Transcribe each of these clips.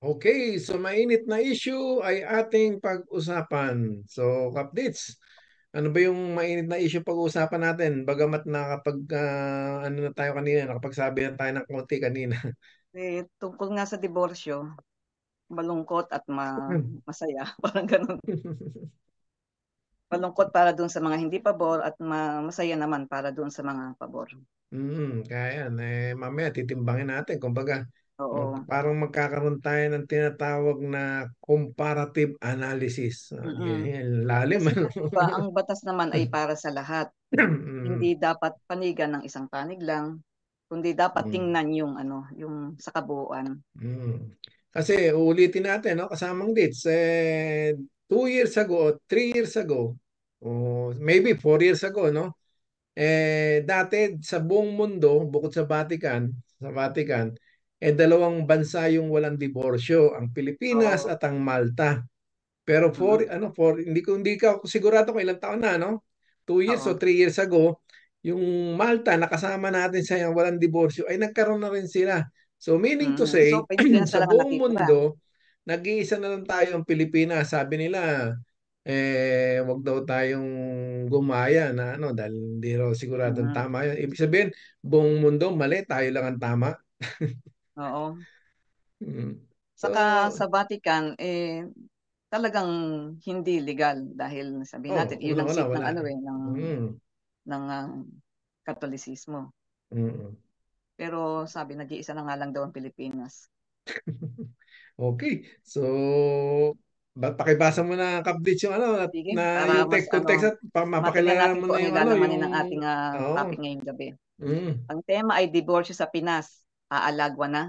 Okay, so mainit na issue ay ating pag-usapan. So, updates. Ano ba yung mainit na issue pag-uusapan natin? Bagamat nakapag ano na tayo kanina, nakapagsabi na tayo ng konti kanina. Tungkol nga sa diborsyo, malungkot at masaya, parang gano'n. Malungkot para do'n sa mga hindi pabor at masaya naman para do'n sa mga pabor. Kaya yan, mamaya titimbangin natin. Kumbaga, Oo, parang magkakaroon tayo ng tinatawag na comparative analysis. mm. Lalim, Kasi ano? nga 'di ba ang batas naman ay para sa lahat. Hindi Mm, dapat panigan ng isang panig lang, kundi dapat mm. tingnan yung ano, yung sa kabuuan. Mm. Kasi uulitin natin, no? Kasamang dates, 2 years ago, 3 years ago, o maybe 4 years ago, no? Dati sa buong mundo, bukod sa Vatican, dalawang bansa yung walang diborsyo, ang Pilipinas Oo, at ang Malta. Pero mm, hindi ka sigurado kung ilang taon na, no? 2 years oo, o 3 years ago, yung Malta, nakasama natin sa walang diborsyo, ay nagkaroon na rin sila. So meaning to So say, Pilipinas na sa lang ang buong natitira? mundo, nag-iisa na lang tayo ang Pilipinas. Sabi nila, wag daw tayong gumaya na ano dahil hindi raw siguradong Mm, tama yun. Ibig sabihin, buong mundo mali, tayo lang ang tama. oo. Mm. Saka So, sa Vatican, talagang hindi legal dahil sabihin oh, natin iyon ang unang-una seat ng wala. ano, ng Mm. ng, Katolisismo. Mm. Pero sabi nag-iisa na nga lang daw ang Pilipinas. Okay. So, pakibasa mo na updates yung ano Sige, na para yung mas context ano, at matingnan mapakilala natin mo kung na ano yung yung ano yung lalamanin ng ating, oo. topic ngayong gabi. Mm. Ang tema ay diborsyo sa Pinas, aalagwa na?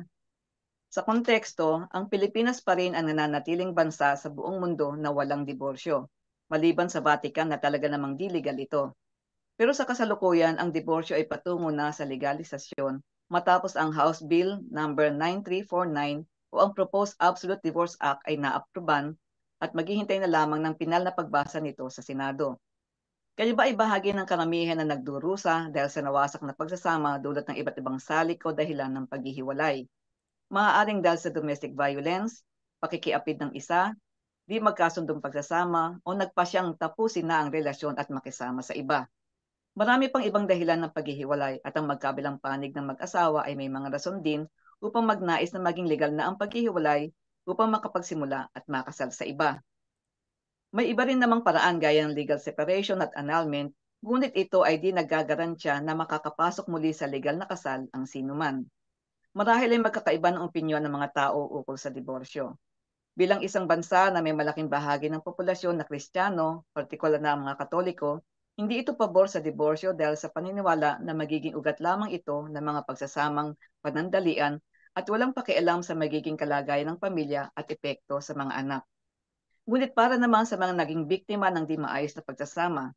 Sa konteksto, ang Pilipinas pa rin ang nananatiling bansa sa buong mundo na walang diborsyo, maliban sa Vatican na talaga namang di legal ito. Pero sa kasalukuyan, ang diborsyo ay patungo na sa legalisasyon matapos ang House Bill number 9349 o ang Proposed Absolute Divorce Act ay naapruban at maghihintay na lamang ng pinal na pagbasa nito sa Senado. Kayo ba ay bahagi ng karamihan na nagdurusa dahil sa nawasak na pagsasama dulot ng iba't ibang salik o dahilan ng paghihiwalay? Maaaring dahil sa domestic violence, pakikiapid ng isa, di magkasundong pagsasama o nagpasyang tapusin na ang relasyon at makisama sa iba. Marami pang ibang dahilan ng paghihiwalay at ang magkabilang panig ng mag-asawa ay may mga rason din upang magnais na maging legal na ang paghihiwalay upang makapagsimula at makasal sa iba. May iba rin namang paraan gaya ng legal separation at annulment, ngunit ito ay di naggagarantya na makakapasok muli sa legal na kasal ang sinuman. Marahil ay magkakaiba ng opinyon ng mga tao ukol sa diborsyo. Bilang isang bansa na may malaking bahagi ng populasyon na Kristiyano, partikular na ang mga Katoliko, hindi ito pabor sa diborsyo dahil sa paniniwala na magiging ugat lamang ito ng mga pagsasamang panandalian at walang pakialam sa magiging kalagayan ng pamilya at epekto sa mga anak. Ngunit para naman sa mga naging biktima ng di maayos na pagsasama,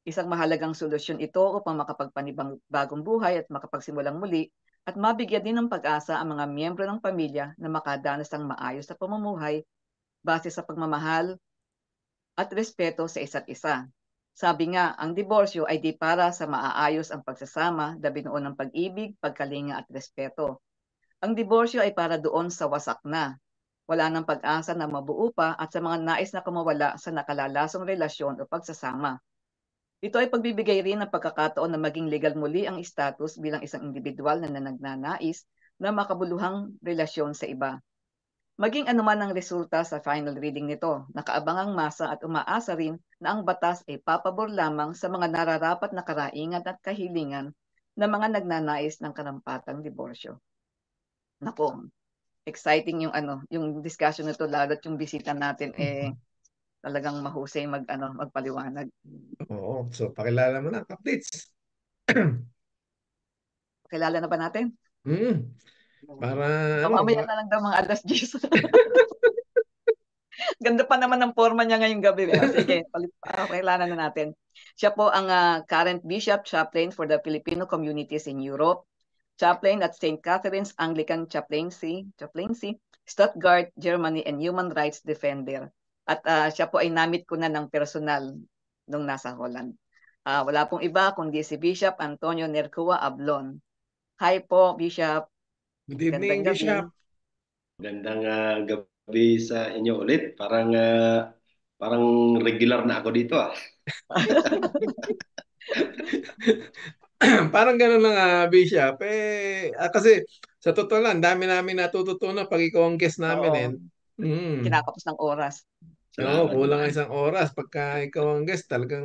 isang mahalagang solusyon ito upang makapagpanibang bagong buhay at makapagsimulang muli at mabigyan din ng pag-asa ang mga miyembro ng pamilya na makadanas ng maayos na pamumuhay base sa pagmamahal at respeto sa isa't isa. Sabi nga, ang diborsyo ay di para sa maaayos ang pagsasama, dabinuon ng pag-ibig, pagkalinga at respeto. Ang diborsyo ay para doon sa wasak na. Wala ng pag-asa na mabuo pa at sa mga nais na kumawala sa nakalalasong relasyon o pagsasama. Ito ay pagbibigay rin ng pagkakataon na maging legal muli ang status bilang isang individual na nagnanais na makabuluhang relasyon sa iba. Maging anuman ang resulta sa final reading nito, nakaabangang masa at umaasa rin na ang batas ay papabor lamang sa mga nararapat na karaingan at kahilingan ng mga nagnanais ng karampatang diborsyo. Nako, exciting yung ano, yung discussion nito lalo't yung bisita natin talagang mahusay magpaliwanag. Oo. So, pakilala mo na updates. Kilala na ba natin? Mm. Para Baka ano mamaya ba? na lang daw mga 10:00. Ganda pa naman ng forma niya ngayong gabi, eh. Sige, pakilala na natin. Siya po ang current Bishop Chaplain for the Filipino Communities in Europe, Chaplain at St. Catherine's Anglican Chaplaincy, Stuttgart, Germany, and Human Rights Defender. At siya po ay namit ko na ng personal nung nasa Holland. Wala pong iba kundi si Bishop Antonio Nercua Ablon. Hi po, Bishop. Good Gandang evening, gabi. Bishop. Magandang gabi sa inyo ulit. Parang regular na ako dito ah. Parang gano'n na nga, Bishop. Kasi sa totoo lang, dami namin natututunan pag ikaw ang guest namin eh. Oo, Mm. kinakapos ng oras. Oo, Salamat kulang ang naman. isang oras. Pagka ikaw ang guest, talagang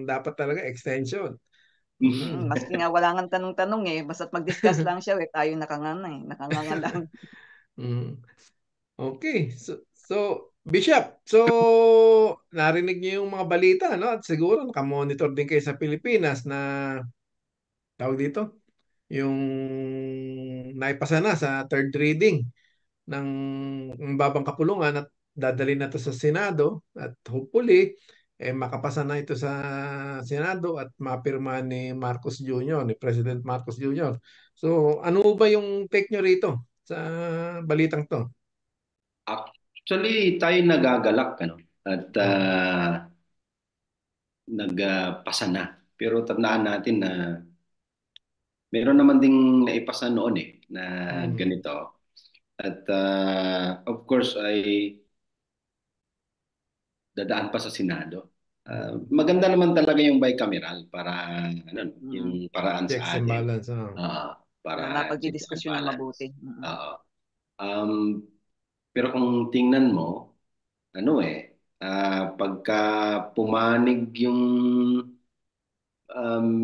dapat talaga extension. Mm. Maski nga wala ngang tanong-tanong, eh, basta't mag-discuss lang siya, eh, tayo nakanganga lang. Mm. Okay. So, Bishop, so narinig niyo yung mga balita, no? At siguro nakamonitor din kayo sa Pilipinas na tawag dito, yung naipasa na sa third reading ng babang kapulungan at dadalhin na to sa Senado at hopefully makapasa na ito sa Senado at mapirma ni Marcos Jr., ni President Marcos Jr. So, ano ba yung take nyo rito sa balitang to? Actually, tayo nagagalak ano at Mm. nagpasa na. Pero tandaan natin na meron naman ding naipasa noon na Mm. ganito. At of course ay dadaan pa sa Senado. Mm. Maganda naman talaga yung bicameral para ano, Mm, yung paraan Checks sa and atin. balance. Oh. Para check and napagdidiskusyon ng balance. mabuti. Oo. Um, pero kung tingnan mo, ano pagka pumanig yung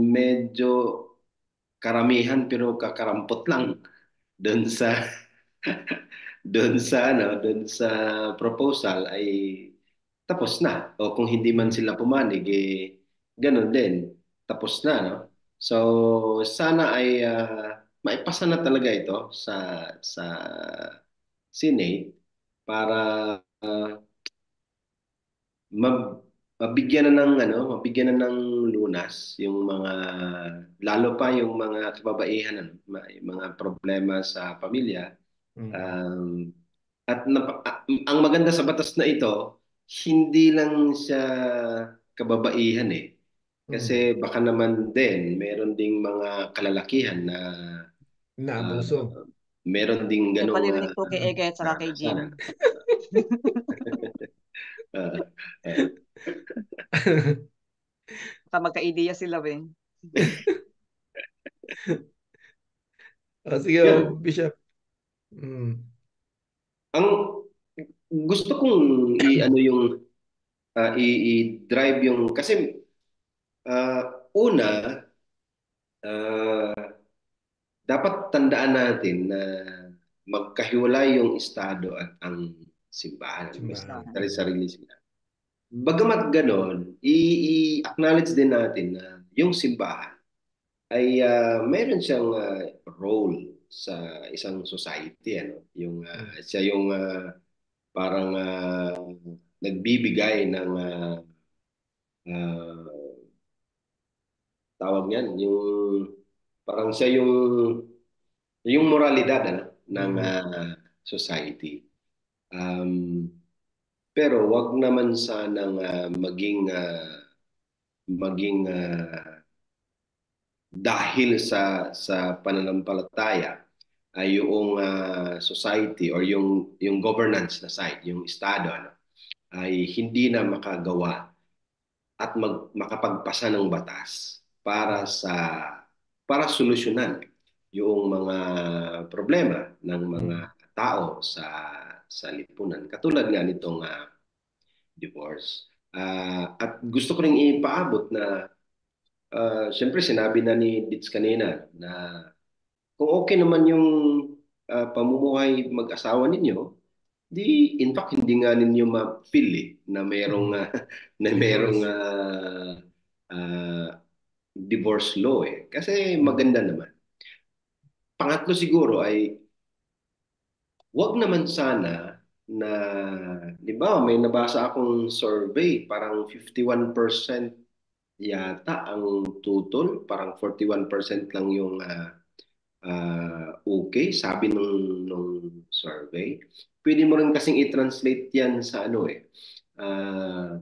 medyo karamihan pero kakarampot lang doon sa doon sa proposal ay tapos na. O kung hindi man Mm. sila pumanig, ganun din. Tapos na, no? So, sana ay maipasa na talaga ito sa Senate para mab, mabigyan na ng lunas yung mga lalo pa yung mga kababaihan ano, yung mga problema sa pamilya. Mm. Um, at ang maganda sa batas na ito, hindi lang siya kababaihan Mm. Kasi baka naman din, meron ding mga kalalakihan na Naabuso. uh, meron ding Yung ganong palirinig po kay Ege at saka kay Jim. karanasan. Uh, uh, Baka magka-ideya sila, eh. Sige, yun, Bishop. Mm. ang gusto kong i-ano yung i-drive yung kasi una ah, dapat tandaan natin na magkahiwalay yung estado at ang simbahan. May Simbahan. Listahan. sarili sila. Bagamat ganon, i-acknowledge din natin na yung simbahan ay mayroon siyang role sa isang society. Yung, Mm. siya yung parang nagbibigay ng uh, tawag niyan, yung parang siya yung moralidad ng Mm. society. Um, pero wag naman sanang maging dahil sa pananampalataya ay yung society or yung governance na side, yung estado ay hindi na makagawa at makapagpasa ng batas Mm. para solusyonan yung mga problema ng mga Mm. tao sa lipunan. Katulad nga nitong divorce. At gusto ko ring ipaabot na siyempre sinabi na ni Ditz kanina na kung okay naman yung pamumuhay mag-asawa ninyo, di in fact hindi nga ninyo ma-feel na mayroong Mm. na mayroong Divorce. uh, divorce law kasi Mm. maganda naman. Pangatlo siguro ay wag naman sana na, di ba, may nabasa akong survey, parang 51% yata ang tutol, parang 41% lang yung okay, sabi nung survey. Pwede mo rin kasing i-translate yan sa ano ah,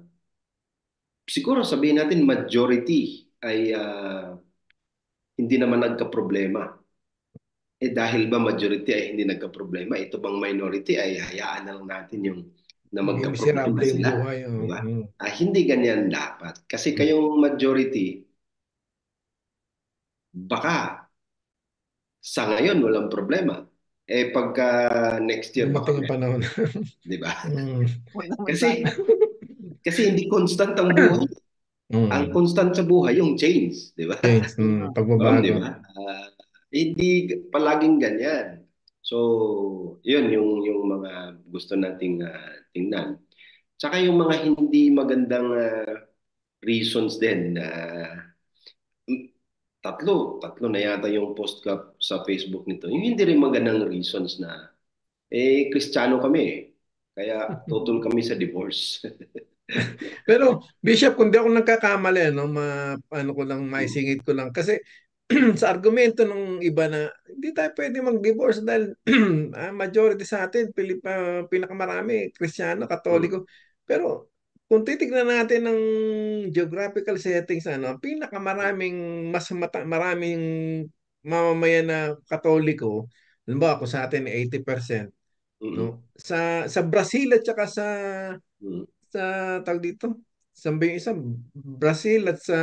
siguro sabihin natin majority ay hindi naman nagka-problema. dahil ba majority ay hindi nagka-problema, ito bang minority ay hayaan na lang natin yung na Maging magka-problema miserable yung sila, buhay. di ba? Mm. Hindi ganyan dapat. Kasi Mm. kayong majority, baka sa ngayon walang problema. Pagka next year baka Dumating ang meron, panahon. di ba? Mm. Huwag naman Kasi sana. kasi hindi constant ang buhay. Ang Mm. constant sa buhay yung change, di ba? Change. Mm. Di Pagbabago. ba? Hindi palaging ganyan. So, yun yung mga gusto nating tingnan. Tsaka yung mga hindi magandang reasons din na tatlo na yata yung post ka sa Facebook nito. Yung hindi rin magandang reasons na Kristiyano kami eh. Kaya tutol kami sa divorce. Pero Bishop, kung di ako nagkakamali, no, ano ko lang, maisingit ko lang. Kasi sa argumento ng iba na hindi tayo pwede mag-divorce dahil majority sa atin, pinakamarami, Kristiyano, Mm, Katoliko. Pero kung titignan natin ng geographical settings, ano, maraming mamamayan na Katoliko, halimbawa ako sa atin 80%, mm, no? Sa Brazil at saka mm, sa tawag dito, saan ba yung isa? Brazil at sa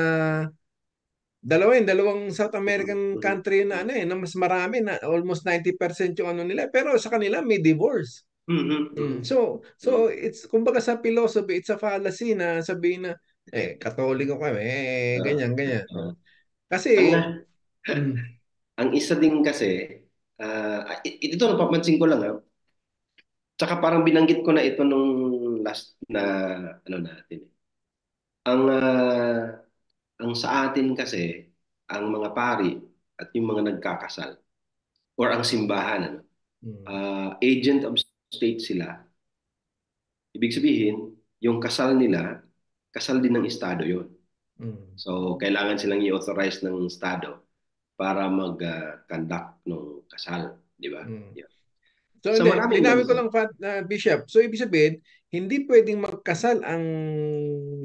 dalawang South mm, American mm, country na ano na mas marami na almost 90% yung ano nila pero sa kanila may divorce. mm, mm, Mm. mm, So it's kumbaga sa philosophy, it's a fallacy na sabihin na Katoliko kami, uh, ganyan ganyan. uh, Kasi ang mm, ang isa din kasi ito napapansin ko lang tsaka parang binanggit ko na ito nung last na ano natin. Ang ang sa atin kasi ang mga pari at yung mga nagkakasal or ang simbahan mm, agent of state sila. Ibig sabihin, yung kasal nila, kasal din ng estado yon. mm, So, kailangan silang i-authorize ng estado para mag-conduct ng kasal, di ba? mm. Yeah. So Sa hindi, maraming linawin ko bansa, lang Bishop. So ibig sabihin, hindi pwedeng magkasal ang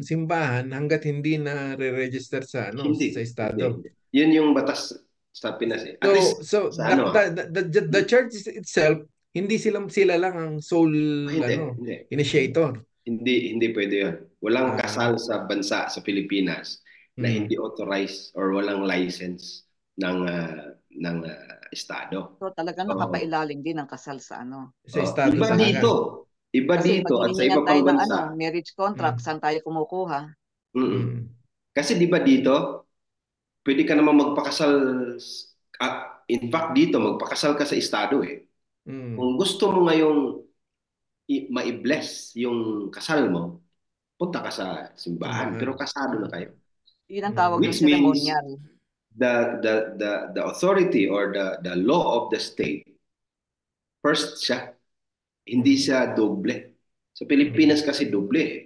simbahan hanggat hindi na re-register sa ano hindi, sa hindi, estado. hindi. Yun yung batas sa Pinas eh. At So least so sa ano, the church itself, hindi sila lang ang sole hindi, ano hindi, hindi. initiator. Hindi pwede yun. Walang Ah, kasal sa bansa sa Pilipinas na hindi mm, authorized or walang license ng estado. So talagang So, nakapailalim din ang kasal sa ano. sa estado talaga. Iba Kasi dito pag at sa hinihingan iba tayo pang ng ano, bansa. marriage contract, Mm, saan tayo kumukuha? Mm-mm. mm, Kasi di ba dito, pwede ka naman magpakasal, in fact dito, magpakasal ka sa estado eh. mm, Kung gusto mo ngayong ma-bless yung kasal mo, punta ka sa simbahan, pero simbahan. kasado na kayo. Yun ang tawag Mm, doon Which means ceremonial. the authority or the law of the state, first siya, hindi mm, siya doble. Sa mm, Pilipinas kasi doble eh.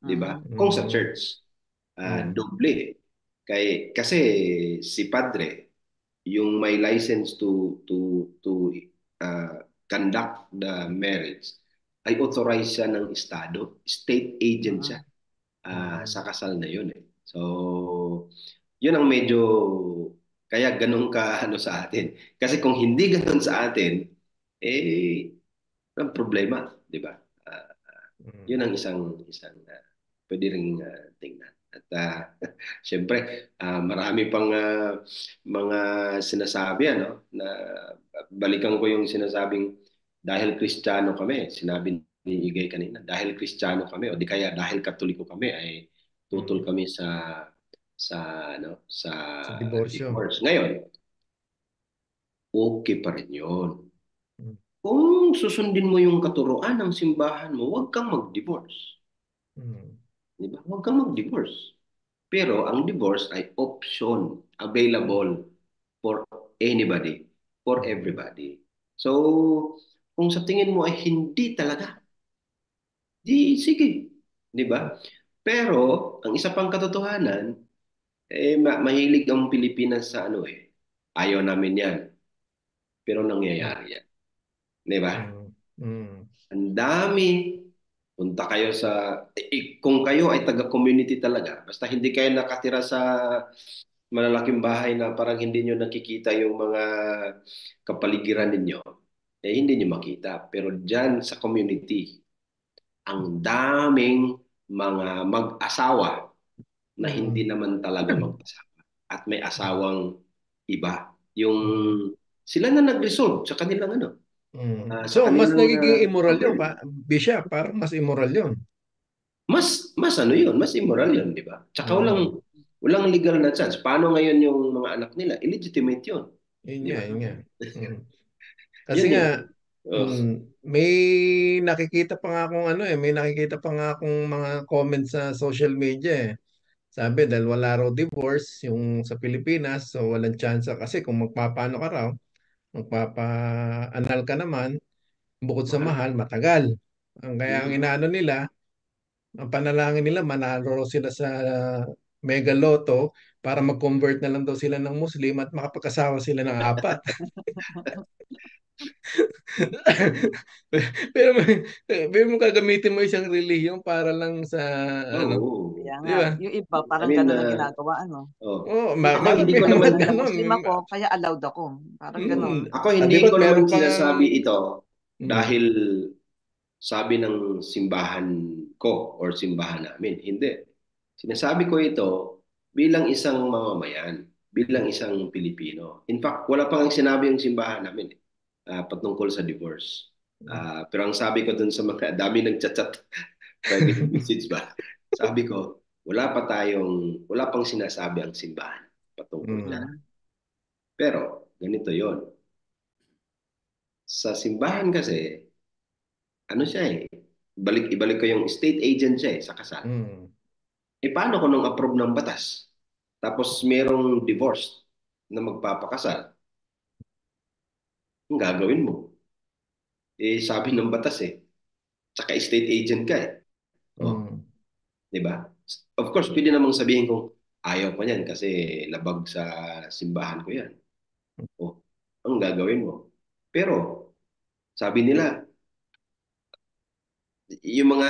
Di ba? Mhm. Kung sa mm, church, mm, doble eh. Kasi si padre, yung may license to conduct the marriage, ay authorized siya ng estado, state agent siya Mhm. sa mm, kasal na yun eh. So, yun ang medyo kaya ganun ka ano sa atin. Kasi kung hindi ganun sa atin, eh, ang problema, di ba? Ah, mm, yun ang isang pwede ring tingnan. At syempre, marami pang mga sinasabi ano na balikan ko yung sinasabing dahil Kristiyano kami, sinabi ni Igay kanina, dahil Kristiyano kami o di kaya dahil Katoliko kami ay tutol mm. kami sa sa Sa diborsyo. divorce. Ngayon, okay pa rin 'yon. Mm, Kung susundin mo yung katuruan ng simbahan mo, huwag kang mag-divorce. mm, Di ba? Huwag kang mag-divorce. Pero ang divorce ay option available for anybody, for mm, everybody. So, kung sa tingin mo ay hindi talaga, di sige. Di ba? Pero, ang isa pang katotohanan, mahilig ang Pilipinas sa ano eh. Ayaw namin yan. Pero mm, nangyayari yan. Di ba? mm, mm. Ang dami. Punta kayo kung kayo ay taga-community talaga, basta hindi kayo nakatira sa malalaking bahay na parang hindi nyo nakikita yung mga kapaligiran ninyo, eh hindi nyo makita. Pero dyan sa community, ang daming mga mag-asawa na hindi Mm. naman talaga mag-asawa at may asawang iba. Yung Mm. sila na nag-resolve sa kanilang ano, Mm. sa So, mas kanilang nagiging immoral yun, problema. Bishop, parang mas immoral yun. Mas ano yun, mas immoral yun, di ba? Tsaka Mm. walang legal na chance. Paano ngayon yung mga anak nila? Illegitimate yun, Yun di nga, ba? yun nga. Mm. Kasi Yun nga, yung, oh, may nakikita pa nga akong may nakikita pa nga akong mga comments sa social media eh. Sabi dahil wala raw divorce yung sa Pilipinas, so walang chance kasi kung magpapaano ka raw, magpapa-anal ka naman, bukod sa mahal. mahal, matagal. Kaya ang Mm. inaano nila, ang panalangin nila, manalo raw sila sa Mega Lotto para mag-convert na lang daw sila ng Muslim at makapag-asawa sila ng apat. Pero pero mo gagamitin mo isang relihiyon para lang sa ano, Oo. Kaya di nga, ba? yung iba I parang mean, gano'n ang ginagawa, ano? oh. Oh, Ako hindi marami ko mga naman, Dahil ganon. Muslim ako, kaya allowed ako. Parang gano'n. ako Di hindi ba't ko meron naman pa ngang sinasabi ito mm, dahil sabi ng simbahan ko or simbahan namin. Hindi. Sinasabi ko ito bilang isang mamamayan, bilang isang Pilipino. In fact, wala pang sinabi yung simbahan namin patungkol sa divorce. Pero ang sabi ko dun sa mga dami nagchat-chat, private message ba? Sabi ko, wala pang sinasabi ang simbahan patungkol dyan. mm, Mm. Pero, ganito yon. Sa simbahan kasi, ano siya eh, ibalik ko yung state agent siya sa kasal. mm, Paano kung nung approve ng batas? Tapos merong divorce na magpapakasal, ang gagawin mo? Sabi ng batas tsaka state agent ka eh. Oh, mm, di ba? Of course, pwede namang sabihin kong ayaw ko niyan kasi labag sa simbahan ko yan. Oh, ang gagawin mo? Pero, sabi nila, yung mga,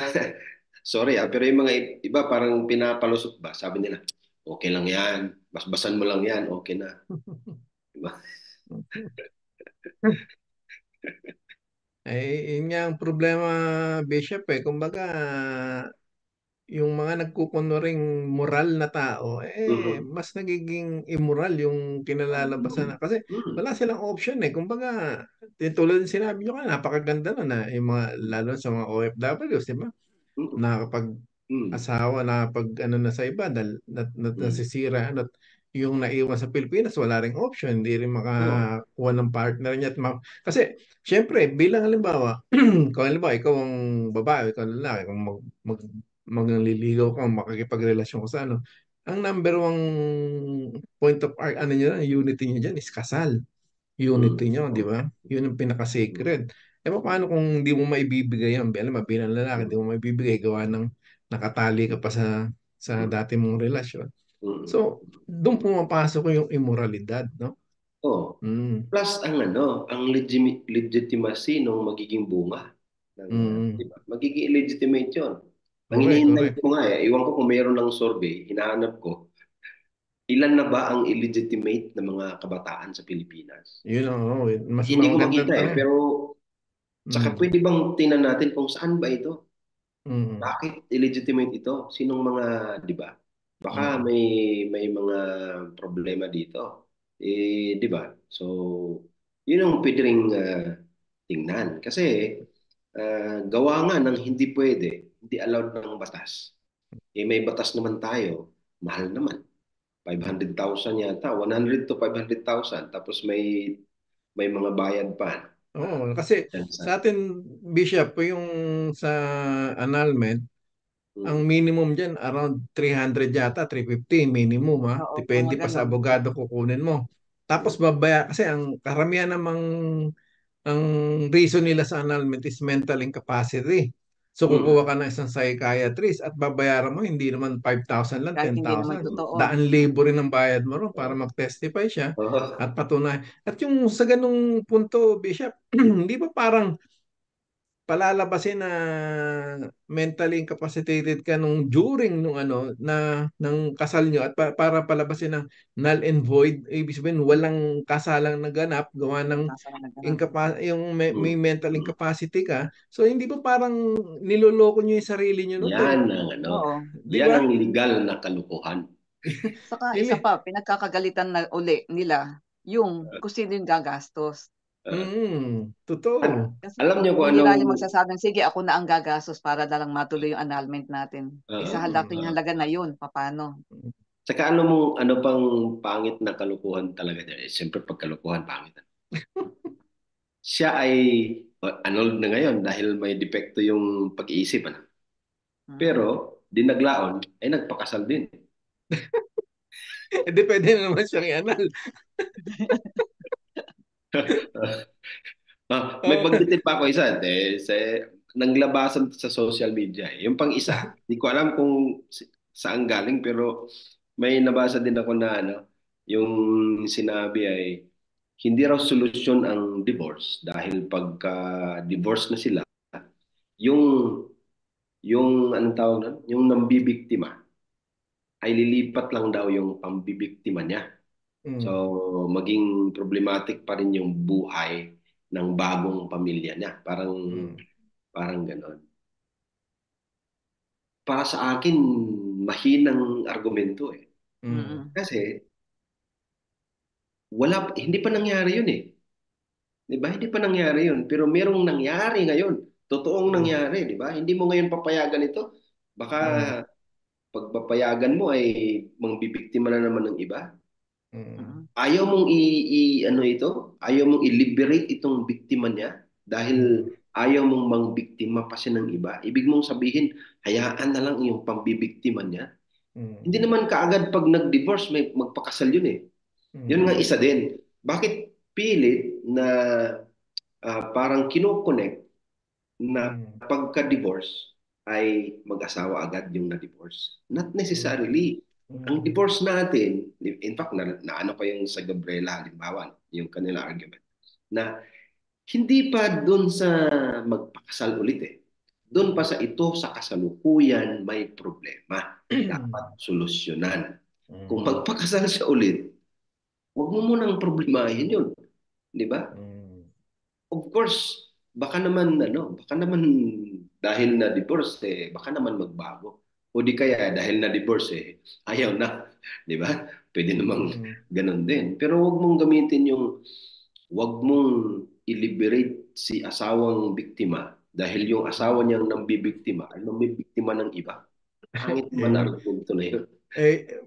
sorry pero yung mga iba parang pinapalusot ba? Sabi nila, okay lang yan, basbasan mo lang yan, okay na. Diba? yun nga ang problema, Bishop Kumbaga, yung mga nagkukunwaring moral na tao, Mhm. mas nagiging immoral yung kinalalabasan na. Kasi Mhm. wala silang option Kumbaga, tulad ng sinabi nyo kanina, napakaganda na yung mga, lalo sa mga OFWs, di ba? Mhm. Mhm. Nakakapag-asawa, nakapag ano na sa iba, dahil Mhm. nasisira, yung naiwan sa Pilipinas, wala ring option, hindi rin Oh. makakuha ng partner niya. Kasi, syempre, bilang halimbawa, kung halimbawa, ikaw ang babae, ikaw ang lalaki, kung magliligaw ka, makikipagrelasyon ka sa ang number one point of ano nyo, unity nyo dyan is kasal unity Mhm. nyo, di ba? Yun ang Mhm. pinaka-sacred. Paano kung di mo maibibigay yan? Alam mo, bilang lalaki, di Mhm. mo maibibigay gawa ng nakatali ka pa sa Mhm. dati mong relasyon. Mhm. So, doon pumapasok yung immoralidad, no? Oh. Mm. Plus ang legitimacy ng magiging bunga ng, di Mm. ba? Magiging illegitimate 'yon. Ang Correct, hinihintay correct. ko nga iwan ko kung mayroon ng survey, hinahanap ko, ilan na ba ang illegitimate na mga kabataan sa Pilipinas? Yun ang, mas Hindi ko magandang makita tanong. pero tsaka Mm. pwede bang tingnan natin kung saan ba ito? Mm. Bakit illegitimate ito? Sinong mga, di ba? Baka Mm. may mga problema dito. Di ba? So, yun ang pwede ring tingnan. Kasi gawa nga ng hindi pwede, hindi allowed ng batas. May batas naman tayo, mahal naman. 500,000 yata, 100 to 500,000. Tapos may mga bayad pa. Oo, kasi Yan sa, sa atin, Bishop, yung sa annulment, ang mm, minimum dyan around 300 yata, 350 minimum Oo, mga Depende pa sa gano'n. abogado kukunin mo. Tapos mm, kasi ang karamihan namang ang reason nila sa annulment is mental incapacity. So kukuha mm, ka ng isang psychiatrist at babayaran mo hindi naman 5,000 lang, Kahit hindi naman 10,000. totoo. Daan libo rin ang bayad mo ron para oh, mag-testify siya oh, at patunay. At yung sa ganung punto, Bishop, hindi ba parang palalabasin na mentally incapacitated ka nung during nung ano na ng kasal nyo at para palabasin ng null and void, ibig sabihin walang kasalang naganap gawa ng Nasa na ganun. yung may Mm. mental incapacity ka. So hindi ba parang niloloko nyo yung sarili nyo no? Yan ang ano, Oo. Di yan ba? ang legal na kalukuhan. Saka isa Ili. pa, pinagkakagalitan na uli nila yung kung sino yung gagastos. At Totoo. Kasi alam niyo kung bihira anong yung magsasabing, sige ako na ang gagastos para na lang matuloy yung annulment natin. Isa halaking uh, halaga na yun, paano? saka ano pang pangit na kalukuhan talaga niya. Siyempre pag kalukuhan pangit. Siya ay annulled na ngayon dahil may depekto yung pag-iisip. Ano? Mm. Pero dinaglaon ay nagpakasal din. Hindi pwede na naman siyang i-anal. May bagditin pa ako isa. Nanglabasan sa social media. Yung pang isa, di ko alam kung saan galing pero may nabasa din ako na ano, yung sinabi ay hindi raw solusyon ang divorce dahil pagka-divorce na sila, yung anong tawag nun? Yung nambibiktima ay lilipat lang daw yung pambibiktima niya. So, Mm. maging problematic pa rin yung buhay ng bagong pamilya niya. Mm. Parang ganon. Para sa akin, mahinang argumento eh. Mm. Mm. Kasi hindi pa nangyari yun eh. Di ba? Hindi pa nangyari yun. Pero merong nangyari ngayon. Totoong Mm. nangyari, di ba? Hindi mo ngayon papayagan ito. Baka Mm. pagpapayagan mo ay mangbibiktima na naman ng iba. Mm. Mm. Ayaw mong ano ito? Ayaw mong i-liberate itong biktima niya dahil Mm. ayaw mong mangbiktima pa siya ng iba. Ibig mong sabihin, hayaan na lang yung pambibiktima niya. Hindi Mm. naman kaagad pag nag-divorce, may magpakasal yun eh. Yun nga Mm. isa din. Bakit pilit na parang kinoconnect na Mm. pagka-divorce ay mag-asawa agad yung na-divorce? Not Mm. necessarily. Ang Mm. divorce natin, in fact, ano pa yung sa Gabriela halimbawa, yung kanila argument, na hindi pa doon sa magpakasal ulit eh. Doon pa sa ito sa kasalukuyan may problema. Dapat solusyonan. Kung Mm. magpakasal siya ulit, huwag mo munang problemahin yun. Di ba? Mm. Of course, baka naman dahil na divorce baka naman magbago. O di kaya dahil na divorce ayaw na, 'di ba? Pwede namang Mm. ganun din. Pero wag mong i-liberate si asawang biktima dahil yung asawa niyang nambibiktima ay nambibiktima ng iba. Pangit naman Eh, argumento na yun.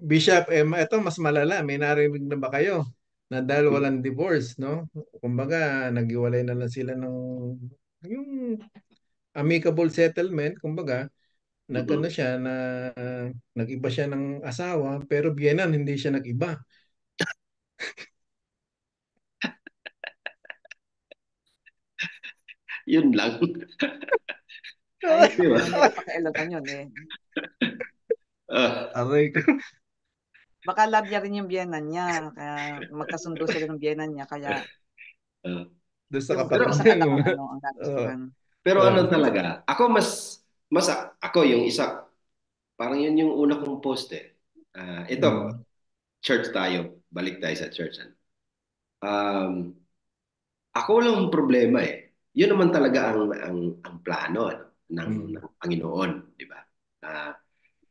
Bishop, ito mas malala. May narinig na ba kayo? Na dahil walang divorce, no? Kumbaga, naghiwalay na lang sila ng yung amicable settlement. Kumbaga, nagano Mm-mm. siya na nag-iba siya ng asawa, pero biyenan, hindi siya nag-iba. Yun lang. Ay, Di ba? paano nila pakialaman yun eh. Ah, Aray ko. Baka love niya rin yung biyenan niya. Kaya magkasundo sila ng biyenan niya. Kaya ah. Doon sa yung kapatid Pero isang niya. anak No? ang ang Uh, nagustuhan. Pero uh, ano talaga, ako mas ako yung isa, parang yun yung una kong post eh. Ito, mm, church tayo, balik tayo sa church. Ano. Um, ako walang problema eh. Yun naman talaga ang plano ano, mm, ng Panginoon, di ba? Ah,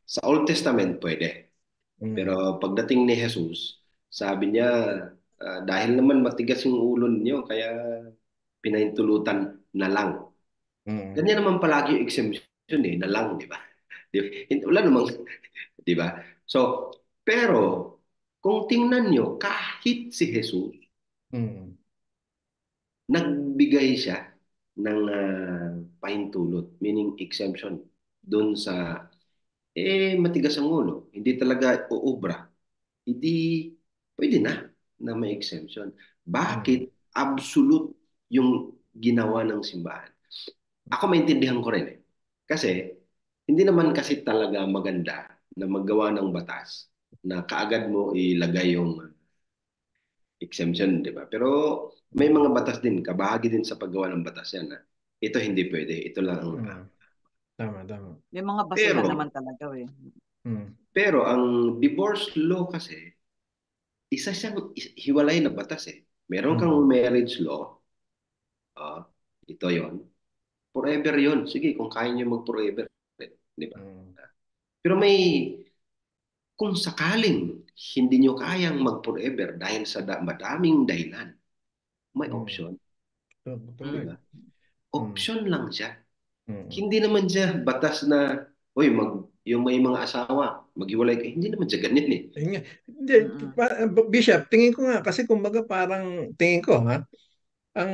sa Old Testament pwede. mm, Pero pagdating ni Jesus, sabi niya, dahil naman matigas yung ulo niyo, kaya pinahintulutan na lang. mm, Ganyan naman palagi yung exemption na lang, di ba? Wala namang, di ba? So, pero, kung tingnan nyo, kahit si Jesus, mm, nagbigay siya ng pahintulot, meaning exemption, doon sa, matigas ang ulo, hindi talaga uubra, hindi, pwede na may exemption. mm, Bakit absolute yung ginawa ng simbahan? Ako maintindihan ko rin eh. Kasi, hindi naman kasi talaga maganda na maggawa ng batas na kaagad mo ilagay yung exemption, di ba? Pero may mga batas din, kabahagi din sa paggawa ng batas yan. ito hindi pwede. Ito lang ang Tama, tama. May mga basihan pero naman talaga eh. pero ang divorce law kasi isa siyang hiwalay na batas eh. Meron kang marriage law, ito yon, forever yon. Sige, kung kaya niyo mag-forever, di ba? Pero kung sakaling hindi niyo kayang mag-forever dahil sa madaming dahilan, may option. Di ba? Option lang siya. Hindi naman siya batas na, oy, yung may mga asawa, maghiwalay ka. Hindi naman siya ganyan eh. Bishop, tingin ko nga, kasi kumbaga parang, tingin ko ha, ang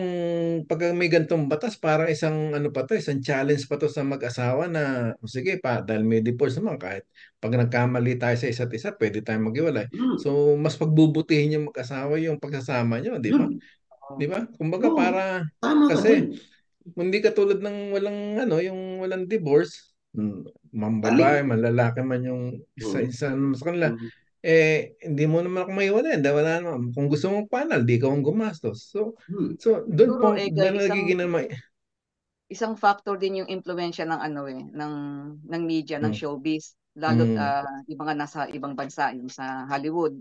pag may gantong batas, parang isang ano pa to, isang challenge pa to sa mag-asawa na, sige pa, dahil may divorce naman, kahit pag nagkamali tayo sa isa't isa, pwede tayong maghiwalay. So, mas pagbubutihin yung mag-asawa yung pagsasama nyo, di ba? Yun. Di ba? Kumbaga Oo, para, tama ka dun. kasi, hindi katulad ng walang, ano, yung walang divorce, mambabae, Tali. malalaki man yung isa sa kanila, hindi mo naman ako maiwalay. Dahil wala naman. Kung gusto mong panal, di ka ang gumastos. So Siguro doon nagiging na isang factor din yung impluwensya ng ano ng media, ng showbiz, lalo't yung mga nasa ibang bansa, yung sa Hollywood.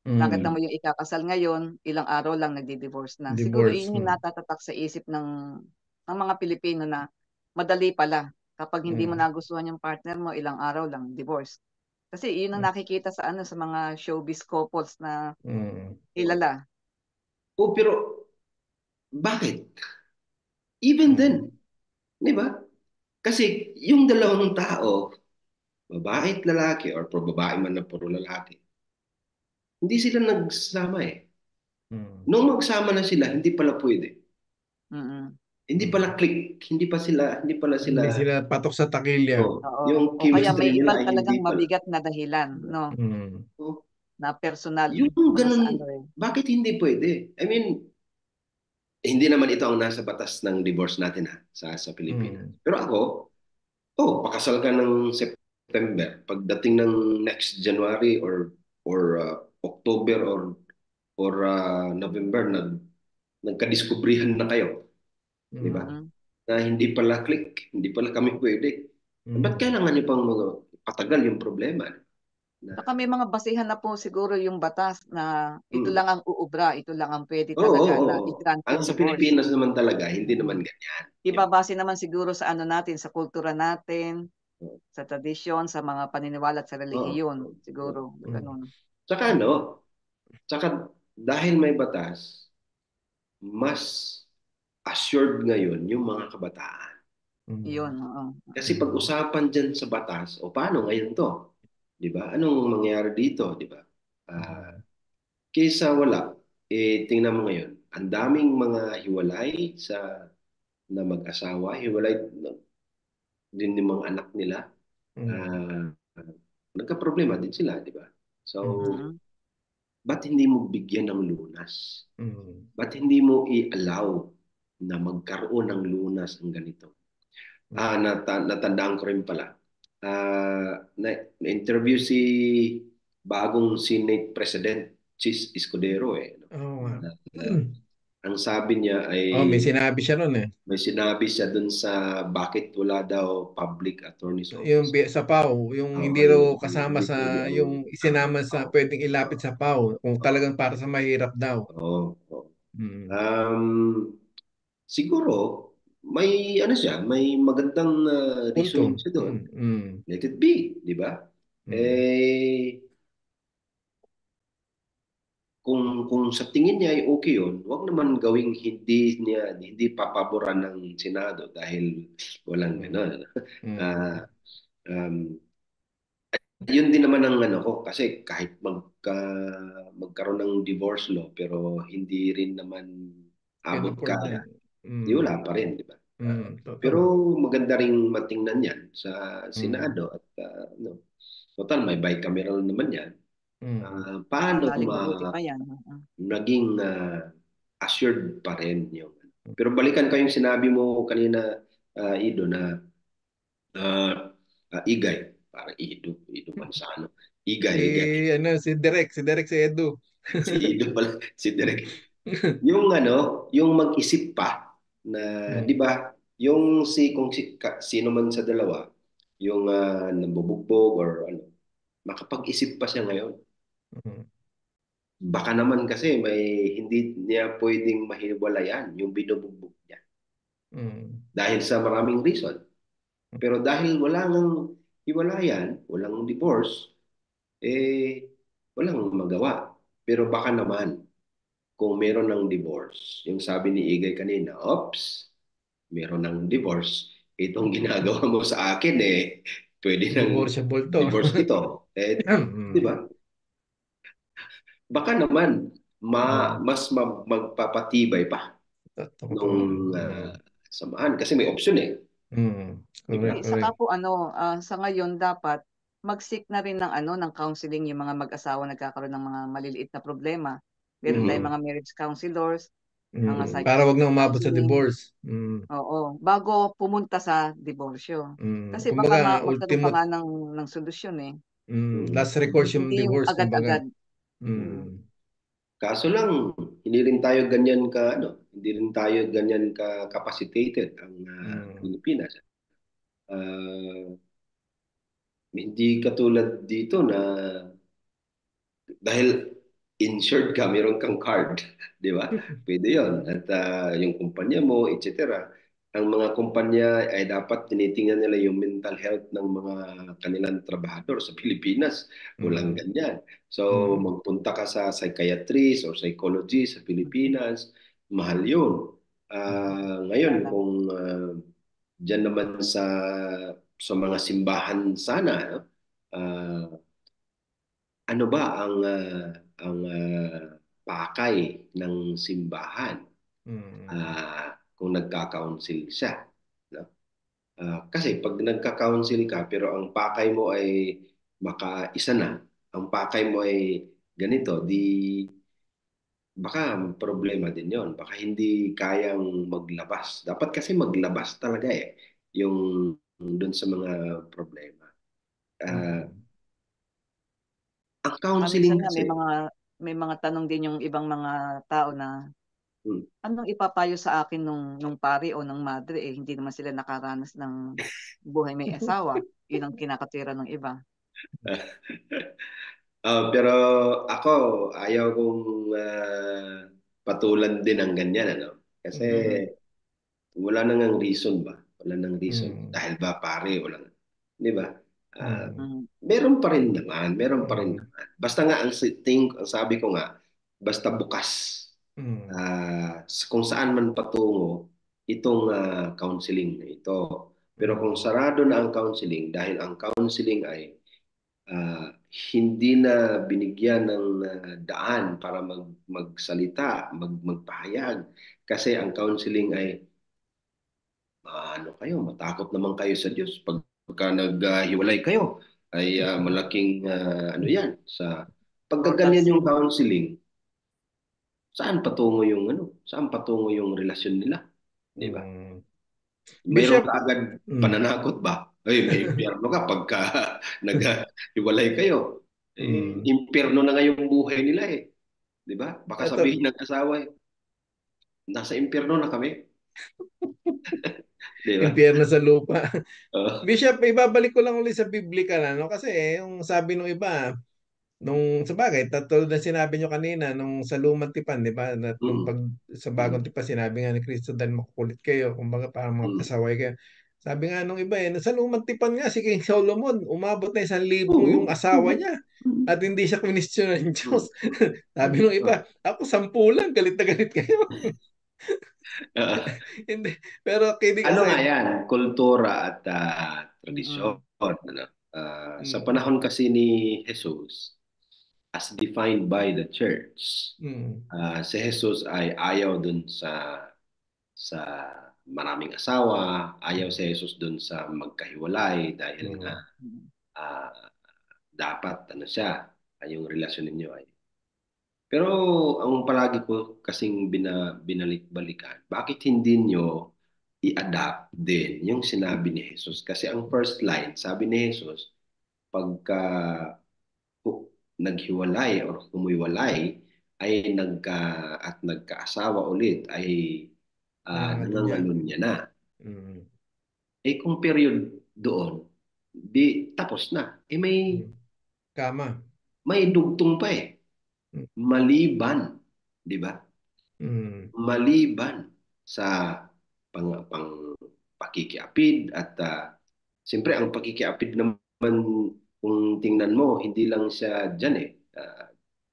Nakita mo yung ikakasal ngayon, ilang araw lang nagdi-divorce na. Siguro divorce. yun yung natatatak sa isip ng mga Pilipino na madali pala. Kapag hindi mo nagustuhan yung partner mo, ilang araw lang divorce. Kasi yun ang nakikita sa sa mga showbiz couples na kilala. Pero bakit? Even then, di ba? Kasi yung dalawang tao, babae at lalaki, or pro babae man na puro lalaki, hindi sila nagsama eh. Nung magsama na sila, hindi pala pwede. Hindi pala click, hindi pala Hindi sila, sila patok sa takilya. yung O kaya chemistry may nila ibang ay talagang hindi pala. mabigat na dahilan, no? Na personal, Yung mga sa ganun, bakit hindi pwede? I mean, hindi naman ito ang nasa batas ng divorce natin sa Pilipinas. Pero ako, pakasal ka ng September. Pagdating ng next January or October or November, nagkadiskubrihan na kayo. Di ba? Na hindi pala click, hindi pala kami pwede. Ba't kailangan niyo pang patagal yung problema? Saka may mga basihan na po siguro yung batas na ito lang ang uubra, ito lang ang pwede talaga na Oo. i-grant Ang yung sa divorce. Pilipinas naman talaga, hindi naman ganyan. Ibabase naman siguro sa natin, sa kultura natin, sa tradisyon, sa mga paniniwala at sa relihiyon, siguro. Ganun. Tsaka dahil may batas, mas assured ngayon yung mga kabataan. Yun, Kasi pag-usapan dyan sa batas, paano ngayon to? Di ba? Anong mangyayari dito? Di ba? Kaysa wala, tingnan mo ngayon, ang daming mga hiwalay na mag-asawa, hiwalay din yung mga anak nila. Nagka-problema din sila, di ba? So, ba't hindi mo bigyan ng lunas? Ba't hindi mo i-allow na magkaroon ng lunas ang ganito? Natandaan ko rin pala. Na-interview si bagong Senate President Chis Escudero ang sabi niya ay may sinabi siya noon eh. May sinabi siya dun sa bakit wala daw public attorney's Yung office. sa PAO, yung hindi raw kasama sa, yung isinama sa pwedeng ilapit sa PAO, kung talagang para sa mahirap daw. Siguro, may may magandang reasoning siya doon. Let it be, di ba? Kung sa tingin niya ay okay yun, wag naman gawing hindi papaboran ng Senado dahil walang gano'n. Yun din naman ang ko kasi kahit magkaroon ng divorce law pero hindi rin naman abot kaya, di wala pa rin, di ba? Pero maganda ring matingnan yan sa Senado at total may bicameral naman yan. Paano naging assured pa rin yung pero balikan ko yung sinabi mo kanina, Ido, na Igay, parang Ido Manzano. Igay. Si Derek si Edu. Si Ido pala, si Derek. Yung yung mag-isip pa na, di ba, yung sino man sa dalawa, yung nambubugbog or ano, makapag-isip pa siya ngayon. Mm. Baka naman kasi hindi niya pwedeng mahiwalayan yung binubugbog niya Mm. dahil sa maraming reason. Pero dahil wala nang hiwalayan, walang divorce, eh walang magawa. Pero baka naman kung meron ng divorce, yung sabi ni Igay kanina, oops, meron ng divorce, itong ginagawa mo sa akin pwede ng Divorceable to. divorce ito. Di Mm. ba? Baka naman Mm. magpapatibay pa Totoo. nung Mm. samahan kasi may option Mm. di ba? Correct, Saka correct. po sa ngayon dapat mag-seek na rin ng counseling yung mga mag-asawa nagkakaroon ng mga maliliit na problema. Meron tayong Mm. mga marriage counselors, mga Mm. Para wag na psychological umabot sa counseling, divorce. Mm. oo, bago pumunta sa diborsyo. Mm. Kasi baka Kumbaga, magkaroon pa ultimate, nga ng solusyon eh. Mm. last recourse yung Hindi yung divorce, kumbaga. agad-agad. Mm. Mm. Kaso lang, hindi rin tayo ganyan hindi rin tayo ganyan ka capacitated ang Mm. Pilipinas. Ah, hindi katulad dito na dahil insured ka, meron kang card, di ba? Pwede yon. At yung kumpanya mo, etc. Ang mga kumpanya ay dapat tinitingnan nila yung mental health ng mga kanilang trabahador sa Pilipinas. Walang Mm. ganyan. So, Mm. magpunta ka sa psychiatrist or psychologist sa Pilipinas, mahal yun. Ngayon, Wala. kung dyan naman sa mga simbahan sana, no? Ah, ano ba ang pakay ng simbahan Mm. kung nagka-council siya, no? Kasi pag nagka-council ka pero ang pakay mo ay makaisa na, ang pakay mo ay ganito, di baka problema din yon. Baka hindi kayang maglabas. Dapat kasi maglabas talaga yung doon sa mga problema. Ah, Mm. ang Minsan counseling nga kasi, may mga tanong din yung ibang mga tao na hmm, anong ipapayo sa akin nung pari o ng madre, hindi naman sila nakaranas ng buhay may asawa. Yun ang kinakatwiran ng iba. Pero ako, ayaw kong patulan din ng ganyan, ano? Kasi Mm. wala nang reason ba? Wala nang reason. Mm. Dahil ba pare, wala. Di ba? Ah, Mm. Mm. meron pa rin naman, meron pa rin Mm. naman. Basta nga, ang sabi ko nga, basta bukas. Mm. Kung saan man patungo itong counseling na ito. Pero kung Mm. sarado na ang counseling, dahil ang counseling ay ah, hindi na binigyan ng daan para magsalita, magpahayag. Kasi ang counseling ay, ano kayo, matakot naman kayo sa Diyos. Pagka naghiwalay kayo, ay malaking ano yan. Pagka Total ganyan yung sin. counseling, saan patungo yung relasyon nila? Di ba? Mm. Meron Bishop, ka agad mm. pananakot ba? Ay, may impyerno ka pagka naghiwalay kayo. Mm. Impyerno na nga yung buhay nila Di ba? Baka Ito, sabihin ng asawa nasa impyerno na kami. Di ba? impyerno sa lupa. Uh, Bishop, ibabalik ko lang ulit sa biblical, ano? Kasi yung sabi nung iba, nung sa bagay, tulad na sinabi nyo kanina, nung sa lumang tipan, di ba? Nung mm, sa mm, bagong tipan, sinabi nga ni Kristo, dahil makukulit kayo, kumbaga parang mga mm. pasaway kayo. Sabi nga nung iba, sa lumang tipan nga, si King Solomon, umabot na 1,000 yung Oo. asawa niya. At hindi siya kwinestiyon ng Mm, Diyos. Sabi mm. nung iba, ako 10 lang, galit na galit kayo. Uh, Hindi. Pero kidding ano nga aside, yan? Kultura at Mm. tradisyon. Ano? Sa mm, panahon kasi ni Jesus, as defined by the church, mm, si Jesus ay ayaw dun sa maraming asawa, ayaw si Jesus dun sa magkahiwalay dahil nga mm, Mm. ah, dapat ano siya, yung relasyon ninyo ay. Pero ang palagi ko kasing binalik-balikan, bakit hindi nyo i-adapt din yung sinabi ni Jesus? Kasi ang first line, sabi ni Jesus, pagka naghiwalay or humiwalay ay at nagkaasawa ulit ay nangangalunya. nangangalunya na. Mm. Eh kung period doon, di tapos na. Eh Mm. Kama. may dugtong pa eh. Mm. Maliban, di ba? Mm. Maliban sa pang pakikiapid at siyempre ang pakikiapid naman kung tingnan mo hindi lang siya diyan eh.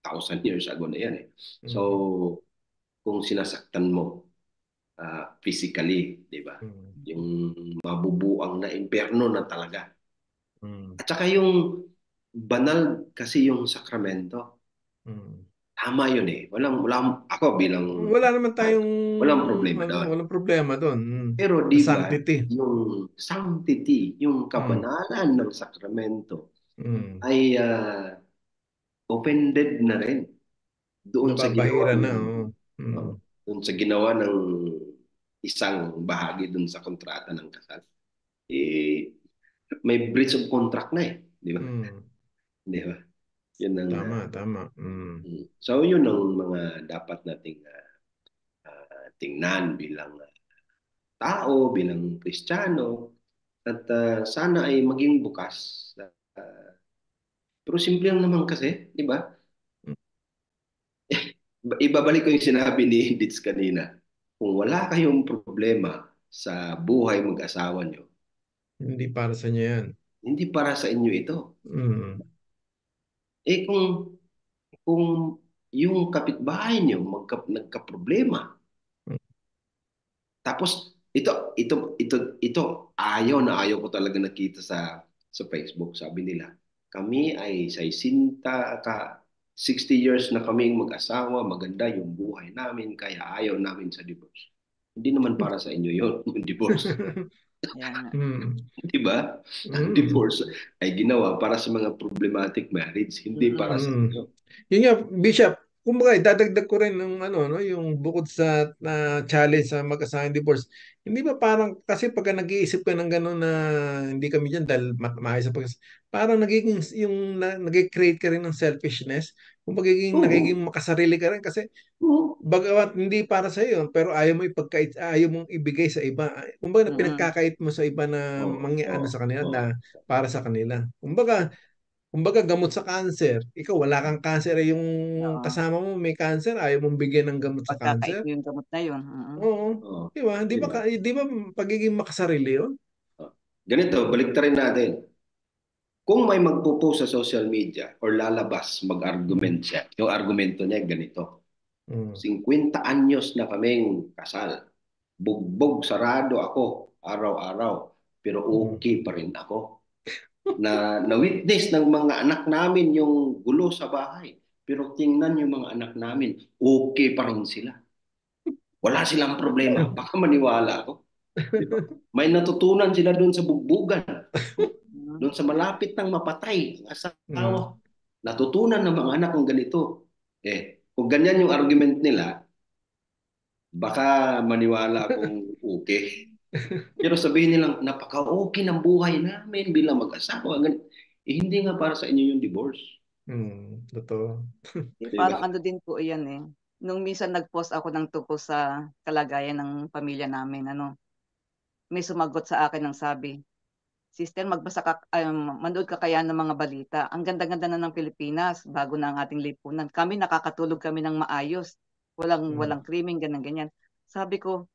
1,000 years ago na yan eh. So Mm. kung sinasaktan mo physically, di ba? Mm. Yung mabubuang na impyerno na talaga. Mm. At saka yung banal kasi yung sakramento. Mm. Tama yun eh. Ako bilang Wala naman tayong walang problema ano, doon. walang problema doon. Mm. Pero Sa di ba, sanctity. yung sanctity, yung Mm. kabanalan ng sakramento Mm. ay offended na rin doon sa ginawa Nababahira na. ng Oh. uh, Mm. doon sa ginawa ng isang bahagi doon sa kontrata ng kasal. Eh, may breach of contract na eh. Di ba? Mm. Di ba? Yun ang, Tama, tama. Mm. so yun ang mga dapat nating tingnan bilang tao, bilang Kristiyano, at sana ay maging bukas. Pero simple lang naman kasi, di ba? Ibabalik ko yung sinabi ni Ditz kanina. Kung wala kayong problema sa buhay mag-asawa nyo, Hindi para sa niya yan. hindi para sa inyo ito. Mm. Eh kung yung kapitbahay nyo nagka-problema, tapos ito ayaw ko talaga nakita sa Facebook. Sabi nila, kami ay 60 years na kaming mag-asawa, maganda yung buhay namin, kaya ayaw namin sa divorce. Hindi naman para sa inyo yun, yung divorce. Kaya nga. Mm. Di ba? Ang Mm. divorce ay ginawa para sa mga problematic marriage, hindi para sa Mm. inyo. Yun nga, Bishop, kumbaga, dadagdag ko rin ng ano, no, yung bukod sa challenge sa mag-asawang divorce. Hindi ba parang, kasi pagka nag-iisip ka ng gano'n na hindi kami dyan dahil maayos sa pag parang nagiging, nag-create ka rin ng selfishness. Kung nagiging Oo. makasarili ka rin kasi Oo. bagamat hindi para sa iyo, pero ayaw mong ibigay sa iba. Kumbaga Mm-mm. pinagkakait mo sa iba na Oo. ano Oo. sa kanila Oo. na para sa kanila. Kumbaga gamot sa cancer. Ikaw wala kang cancer, yung Oo. kasama mo may cancer, ayaw mong bigyan ng gamot sa Pagkakait cancer. mo yung gamot na yun. Mm-mm. Oo. Oo. Di ba? Di Di ba, ba? di ba pagiging makasarili yun? Ganito, baliktarin natin. Kung may magpo-post sa social media or lalabas, Mm. mag-argument siya. Yung argumento niya ganito. Mm. 50 anyos na kaming kasal. Bugbog sarado ako araw-araw. Pero Mm. okay pa rin ako. Na-witness ng mga anak namin yung gulo sa bahay. Pero tingnan yung mga anak namin, okay pa rin sila. Wala silang problema. Baka maniwala ako. Di ba? May natutunan sila doon sa bugbugan. Mm. Doon sa malapit ng mapatay ang Mm. asawa. Natutunan ng mga anak ng ganito. Kung ganyan yung argument nila, baka maniwala akong okay. Pero sabihin nilang, napaka-okay ng buhay namin bilang mag-asawa. Hindi nga para sa inyo yung divorce. Totoo. Di ba? Parang ano din po iyan eh. Nung minsan nag-post ako ng tungkol sa kalagayan ng pamilya namin, may sumagot sa akin ng sabi, Sister, manood ka kaya ng mga balita. Ang ganda-ganda na ng Pilipinas, bago na ang ating lipunan. Kami nakakatulog kami ng maayos. Walang Mm. krimen, ganyan-ganyan. Sabi ko,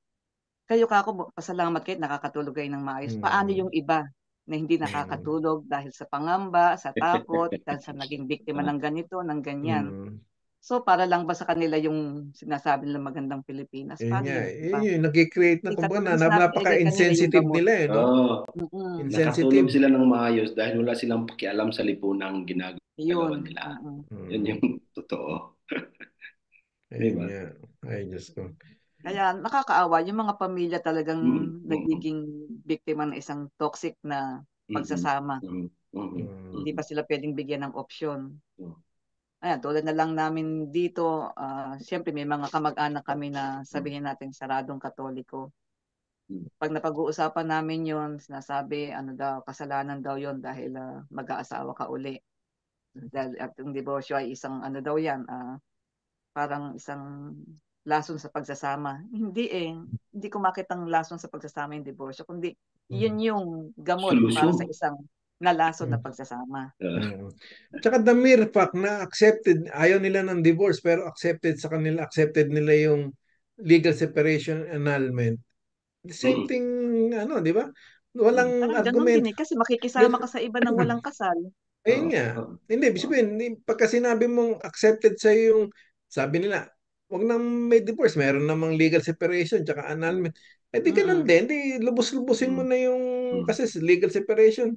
kayo kako, pasalamat kayo, nakakatulog kayo ng maayos. Paano Mm. yung iba na hindi Mm. nakakatulog dahil sa pangamba, sa takot, dahil sa naging biktima ng ganito, ng ganyan. Mm. So, para lang ba sa kanila yung sinasabi nila magandang Pilipinas? Yun Paano nga, yung yun iba? yung nag-create na, Hindi kumbaga katulad na binigay kanila yung napaka-insensitive gamot. nila no? Oh, Insensitive. nakatulog sila ng maayos dahil wala silang pakialam sa lipunang ginagawa Yun. nila. Yan Mm. yung totoo. Di Ayun ba? nga. Ay, Diyos ko. Kaya nakakaawa yung mga pamilya talagang Mm, mm, nagiging biktima ng isang toxic na mm, pagsasama. mm, mm, Mm. Hindi mm, pa sila pwedeng bigyan ng opsyon. mm, Ayan, tulad na lang namin dito, siyempre may mga kamag-anak kami na mm, sabihin natin saradong Katoliko. mm. Pag napag-uusapan namin yon, sinasabi, kasalanan daw yon dahil mag-aasawa ka uli. Dahil at yung diborsyo ay isang ano daw yan, parang isang lason sa pagsasama. Hindi eh. Hindi ko makitang lason sa pagsasama yung diborsyo, kundi yun yung gamot para sa Solusyon. isang nalason na pagsasama. Mm. Tsaka the mere fact na accepted, ayaw nila ng divorce pero accepted sa kanila, accepted nila yung legal separation annulment. The same Mm. thing, ano, di ba? Walang Parang ganun din argument. eh. Kasi makikisama ka sa iba ng walang kasal. Ayun Oo. nga. Oo. Hindi, ibig Oo. sabihin, pagka sinabi mong accepted sa yung, sabi nila, wag nang may divorce, meron namang legal separation, tsaka annulment. Eh di ganun Mm. din, di lubos-lubusin mo Mm. na yung, Mm. kasi legal separation,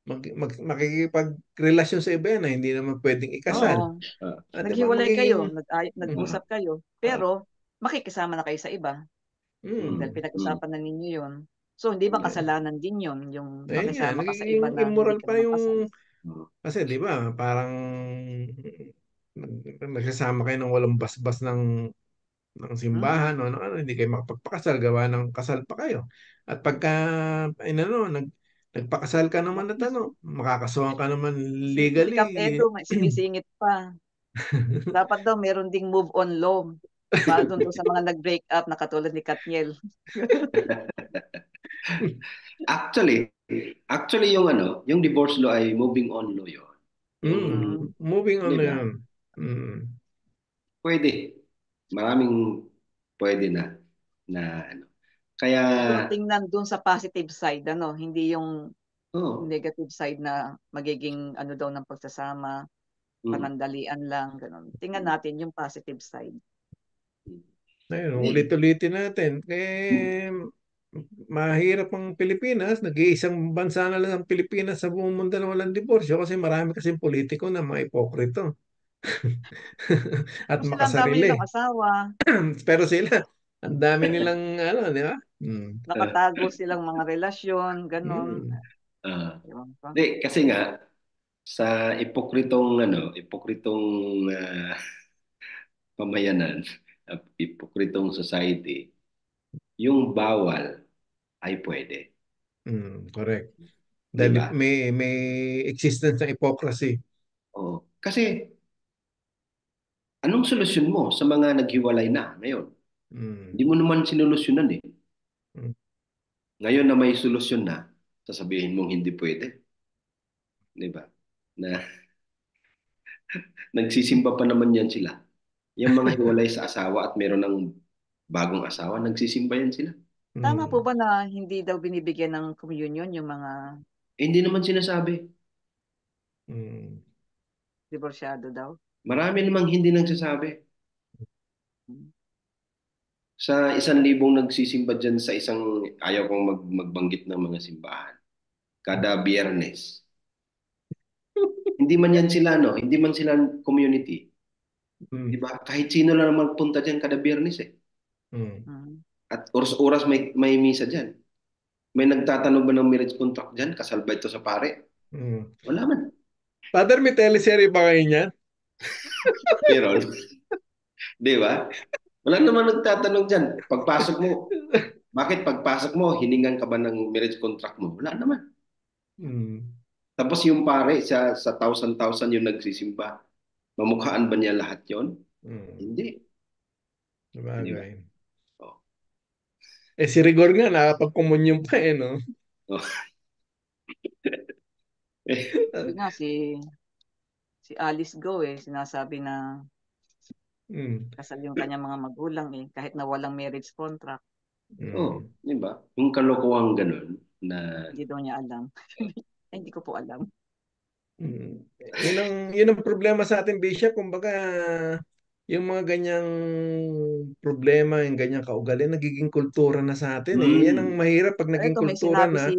makikipagrelasyon sa iba yan na hindi naman pwedeng ikasal. Oo. Di ba? Naghiwalay kayo, Mm, nag-usap kayo, Ah. pero makikisama na kayo sa iba dahil mm, Mm. pinag-usapan na ninyo yun. So, hindi ba eh, kasalanan din yun, yung ayun nga, makisama ka sa iba nagiging na hindi immoral ka pa naman kasal? yung, Mm. kasi di ba, parang nagsasama kayo ng walang basbas ng Mm. simbahan o ano, ano, hindi kayo makapagpakasal, gawa ng kasal pa kayo. At pagka, ano, nagpakasal ka naman at ano, makakasuhan ka naman Si Kap legally. Edo, may sumisingit pa. Dapat daw meron ding move on law. Para doon sa mga nag-break up na katulad ni Katniel. Actually, actually yung yung divorce law ay moving on law yun. Yung, Mm. Moving on di na ba? yun. Mm. Pwede. Maraming pwede na ano. Kaya, Siguro tingnan doon sa positive side, ano, hindi yung oh, negative side na magiging ano daw ng pagsasama, mm, panandalian lang, ganun. Tingnan mm, natin yung positive side. mm. Ayun, Eh, ulit-ulitin natin. mm, Mahirap ang Pilipinas. Nag-iisang bansa na lang ang Pilipinas sa buong mundo na walang diborsyo kasi marami kasing politiko na mga ipokrito. At Pero sila ang dami nilang makasarili. asawa, Pero sila, ang dami nilang ano, di ba? Mm. nakatago silang mga relasyon, ganun. Mm. ah, Ewan ko. kasi nga sa ipokritong pamayanan, ipokritong society, yung bawal ay pwede, Correct. 'di Dahil ba? may existence ng hypocrisy. Oo. Kasi anong solusyon mo sa mga naghiwalay na ngayon? Mm. Hindi mo naman sinolusyonan eh. Mm. Ngayon na may solusyon na, sasabihin mong hindi pwede, 'di ba? Na nagsisimba pa naman yan sila. Yung mga hiwalay sa asawa at meron ng bagong asawa, nagsisimba yan sila. Tama po Mm. ba na hindi daw binibigyan ng communion yung mga Hindi naman sinasabi. Mm. diborsyado daw? Marami namang hindi nagsasabi. Hmm. Sa 1,000 nagsisimba dyan sa isang, ayaw kong magbanggit ng mga simbahan, kada biyernes. Hindi man yan sila, no? Hindi man sila community. Mm. Di ba? Kahit sino lang naman punta dyan kada biyernes eh. Mm. Hmm. At oras-oras may misa dyan. May nagtatanong ba ng marriage contract dyan? Kasal ba ito sa pare? Mm. Wala man. Father, may teleserye ba kayo niyan? Pero, di ba? Wala naman nagtatanong dyan. Pagpasok mo, bakit pagpasok mo, hiningan ka ba ng marriage contract mo? Wala naman. Mm. Tapos yung pare, sa thousand-thousand yung nagsisimba. Mamukhaan ba niya lahat yon? Mm. Hindi. Di ba? Sabagay. Oh. Si Rigor nga, nakapag-communion pa no? Oh. Eh, Sabi nga si Alice Go sinasabi na Mm. kasal yung kanyang mga magulang kahit na walang marriage contract, oh, Mm. di ba? Yung kalokohan ganun na hindi daw niya alam. Ay, hindi ko po alam. Mm. Yun ang problema sa ating Bishop. Kumbaga, yung mga ganyang problema, yung ganyang kaugalian, nagiging kultura na sa atin eh. Yan ang mm, mahirap pag Pero naging ito may kultura sinabi na, si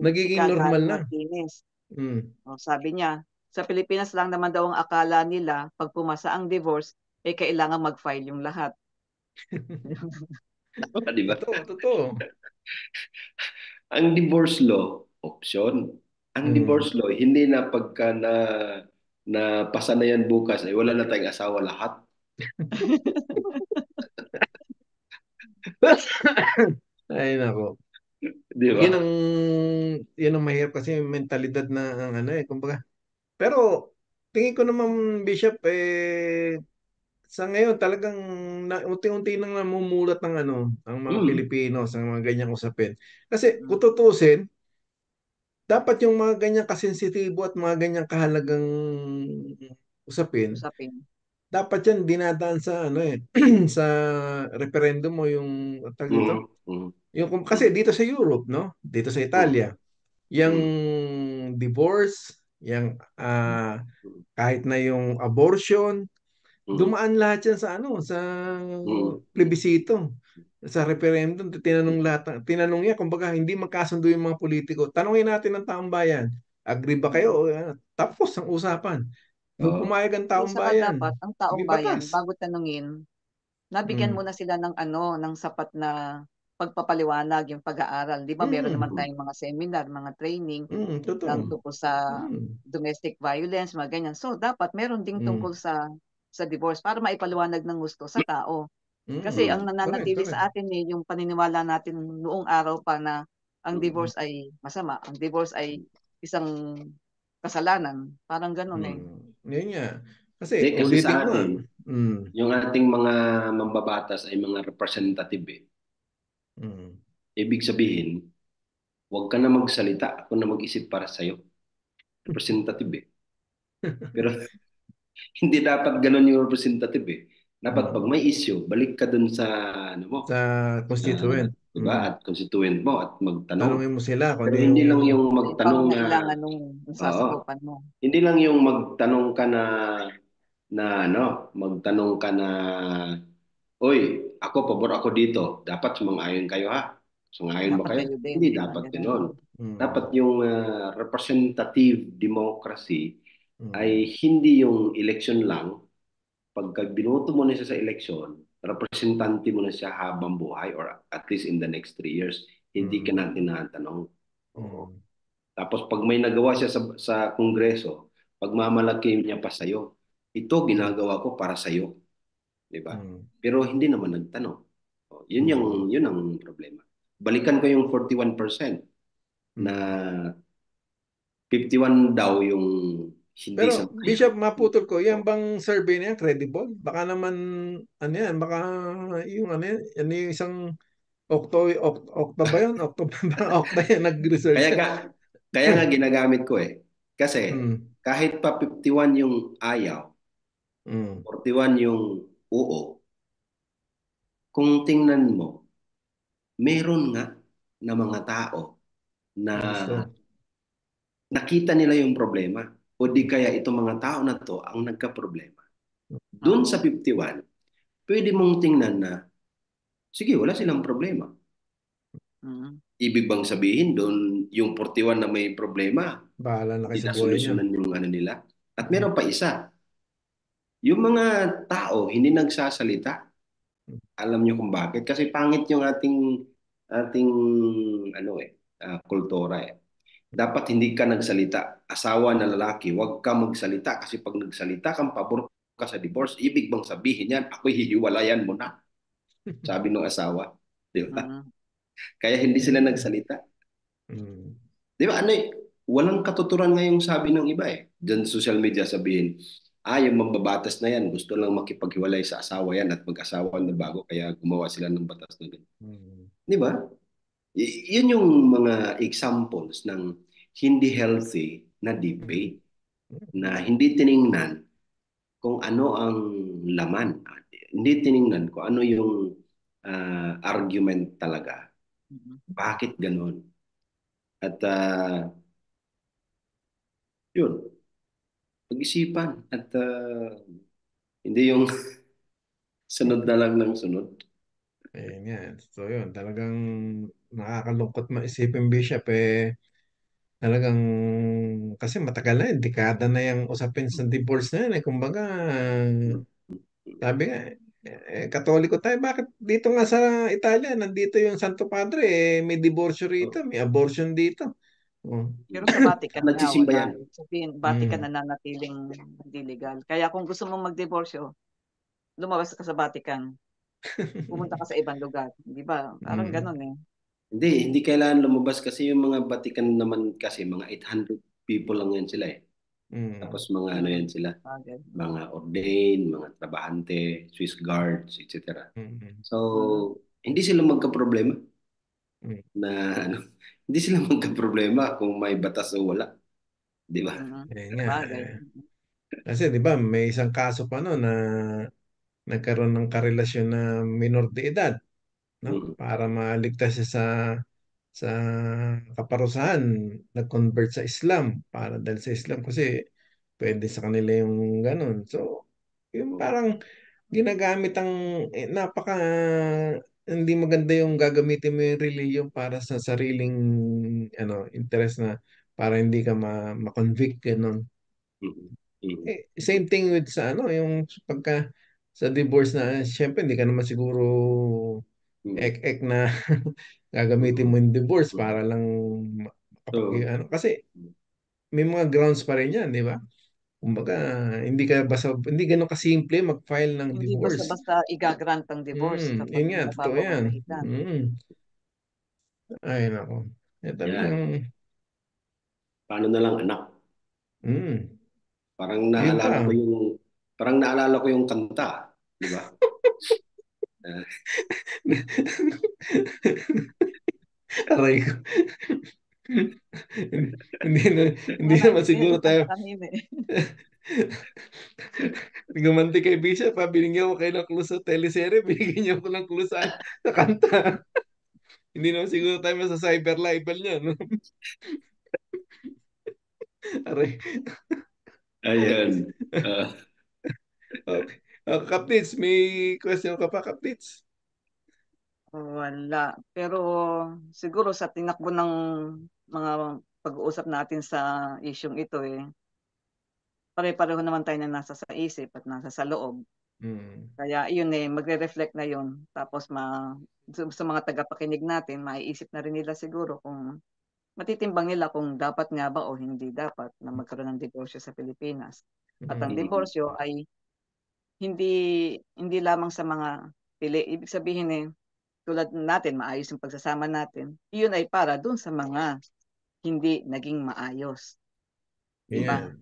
nagiging normal Kakain na. Martinez. Mm. Sabi niya, sa Pilipinas lang naman daw ang akala nila pag pumasa ang divorce, kailangan mag-file yung lahat. di ba? Totoo, totoo. Ang divorce law, option. Ang Mm. divorce law, hindi na pagka na pasa na yan bukas, ay wala na tayong asawa lahat. Ay, nako. Di Yun ba? ang, yun ang mahirap kasi yung mentalidad na ang ano eh. Kumbaga, pero tingin ko naman, Bishop, sa ngayon talagang unti-unti nang namumulat ng ang mga Mm. Pilipino sa mga ganyang usapin. Kasi kung Mm. tutusin, dapat yung mga ganyang kasensitibo at mga ganyang kahalagang usapin, Usapin. dapat yan dinadaan sa sa referendum mo yung tawag dito. Mm. Mm. Kasi dito sa Europe, no? Dito sa Mm. Italia, yung Mm. divorce, yung Mm. kahit na yung abortion, Mm. dumaan lahat yan sa sa Mm. plebisito, sa referendum. Tinanong lahat, tinanong niya, kumbaga hindi magkasundo yung mga politiko. Tanungin natin ang taong bayan, agree ba Mm. kayo? Tapos ang usapan. Kung Oo. pumayag ang Pero taong saka bayan, dapat ang sige taong bayan batas. bago tanungin, nabigyan Mm. muna sila ng sapat na pagpapaliwanag, yung pag-aaral. 'Di ba meron naman Mm. tayong mga seminar, mga training ng Totoo. tungkol sa Mm. domestic violence, mga ganyan. So dapat meron ding Mm. tungkol sa divorce para maipaliwanag ng gusto sa tao. Kasi Mm. ang Correct, nananatili correct. sa atin, yung paniniwala natin noong araw pa na ang Mm. divorce ay masama, ang divorce ay isang kasalanan, parang gano'n, eh. Yun nga. Kasi Hindi, kasi ulitin sa ko. atin, Mm. yung ating mga mambabatas ay mga representative eh. Mm. Ibig sabihin, huwag ka na magsalita, ako na mag-isip para sa'yo. Representative eh. Pero hindi dapat ganun yung representative eh. Dapat pag Mm. may issue, balik ka dun sa ano mo, Sa sa, constituent. 'di ba? At constituent mo at magtanong. Tanungin mo sila kung Pero ano hindi yung lang yung Ano yung magtanong na pangangailangan nung oo, nasasakupan mo. hindi lang yung magtanong ka magtanong ka na, "Oy, ako pabor ako dito. Dapat sumang-ayon kayo ha? Sumang-ayon ba Dapat kayo?" kayo din, Hindi parang dapat gano'n. ganoon. Dapat mm, yung representative democracy mm, ay hindi yung election lang. Pagka binoto mo na siya sa eleksyon, representante mo na siya habang buhay or at least in the next 3 years, hindi ka mm, na tinatanong. Oo. mm, Tapos pag may nagawa siya sa Kongreso, pagmamalaki niya pa sa'yo, ito mm, ginagawa ko para sa'yo, di ba? mm, Pero hindi naman nagtanong. O, mm, yun ang problema. Balikan ko yung 41% na mm. 51 daw yung hindi Pero sang-ayon. Bishop, maputol ko, yan O, bang survey na yan credible? Baka naman, yan, baka yung yan yung isang Okta ba yun? Okta ba? Okta yan, nag-research Kaya yan. ka, kaya nga ginagamit ko eh. Kasi Mm, kahit pa 51 yung ayaw, mm. 41 yung oo, kung tingnan mo, meron nga na mga tao na Na gusto. nakita nila yung problema o di kaya itong mga tao na to ang nagka-problema. Doon sa Oo. 51, pwede mong tingnan na, sige, wala silang problema. Mm. Ibig bang sabihin doon yung 41 na may problema, Bahala na hindi kayo sa na buhay niyo. solusyonan yung ano nila? At Mm, meron pa isa, yung mga tao hindi nagsasalita. Alam niyo kung bakit? Kasi pangit yung ating ano kultura eh. Dapat hindi ka nagsalita. Asawa na lalaki, huwag ka magsalita kasi pag nagsalita kang pabor ka sa divorce, ibig bang sabihin yan, ako'y hihiwalayan mo na, sabi ng asawa. Di ba? Mm. Kaya hindi sila mm, nagsalita. mm, Di ba? Walang katuturan ngayong sabi ng iba eh. Diyan sa social media sabihin, yung mambabatas na yan, gusto lang makipaghiwalay sa asawa yan at mag-asawa na bago, kaya gumawa sila ng batas na ganyan. mm, Di ba? Yun yung mga examples ng hindi healthy na mm, debate na mm, hindi tiningnan kung ano ang laman. Hindi tiningnan kung ano yung argument talaga. Mm. Bakit ganon? At yun, pag-isipan at hindi yung sunod na lang ng sunod. nga. So yun, talagang nakakalungkot maisipin, Bishop. Talagang, kasi matagal na yun, dekada na yung usapin sa divorce na yun. Kumbaga, sabi nga, Katoliko tayo, bakit dito nga sa Italia, nandito yung Santo Padre, may divorce rito, may abortion dito. Oh. Pero sa Vatican nga Nagsisimba wala. yan. Ibig sabihin, Vatican Mm. nananatiling hindi legal. Kaya kung gusto mong magdiborsyo, lumabas ka sa Vatican. Pumunta ka sa ibang lugar, 'di ba? Parang Mm. gano'n, eh. Hindi kailangan lumabas kasi yung mga Vatican naman kasi mga 800 people lang yan sila eh. Mm. Tapos mga ano yan sila, Bagay. mga ordained, mga trabahante, Swiss guards, etc. Mm. So, Mm. hindi sila magka-problema Mm. na ano, hindi sila magka-problema kung may batas o wala, di ba? Mm. Ayun nga. Bagay. Kasi di ba may isang kaso pa no na nagkaroon ng karelasyon na minor de edad, no? Mm, Para maligtas siya sa kaparusahan, nag-convert sa Islam para dahil sa Islam kasi pwede sa kanila yung ganun. So, yung mm, parang ginagamit ang napaka hindi maganda yung gagamitin mo yung religion para sa sariling interest na para hindi ka ma-convict ganun. mm, mm, Same thing with sa yung pagka sa divorce na syempre hindi ka naman siguro mm, ek-ek na gagamitin mo mm, yung divorce mm. para lang kapag So, kasi may mga grounds pa rin yan, di ba? Kumbaga, hindi ganun kasimple mag-file ng Hindi divorce. basta-basta igagrant ang divorce kapag Yun may nga, totoo yan. nababawalan. Ay, nako. Talagang, yan. Paano na lang anak? mm, Parang yun naalala ko pa. yung parang naalala ko yung kanta, di ba? Ah, Aray ko. Hindi na, hindi Parang naman siguro kinalimutan tayo. ka kanina eh. Gumanti kay Bishop, binigyan ko kayo ng clue sa teleserye, binigyan niyo ko ng clue sa kanta. Hindi naman siguro tayo sa cyber libel niya, no? Aray. Ayan. Ah, Okay. Kaptits, may question ka pa, Kaptits? Wala. Pero siguro sa tinakbo ng mga pag-uusap natin sa isyung ito pare-pareho naman tayo na nasa sa isip at nasa sa loob. Mm. Kaya yun magre-reflect na yun. Tapos sa mga tagapakinig natin, maiisip na rin nila siguro kung matitimbang nila kung dapat nga ba o hindi dapat na magkaroon ng diborsyo sa Pilipinas. At ang Mm. mm, diborsyo ay hindi hindi lamang sa mga pili. Ibig sabihin tulad natin, maayos yung pagsasama natin. Iyon ay para dun sa mga hindi naging maayos. Di ba? Yan.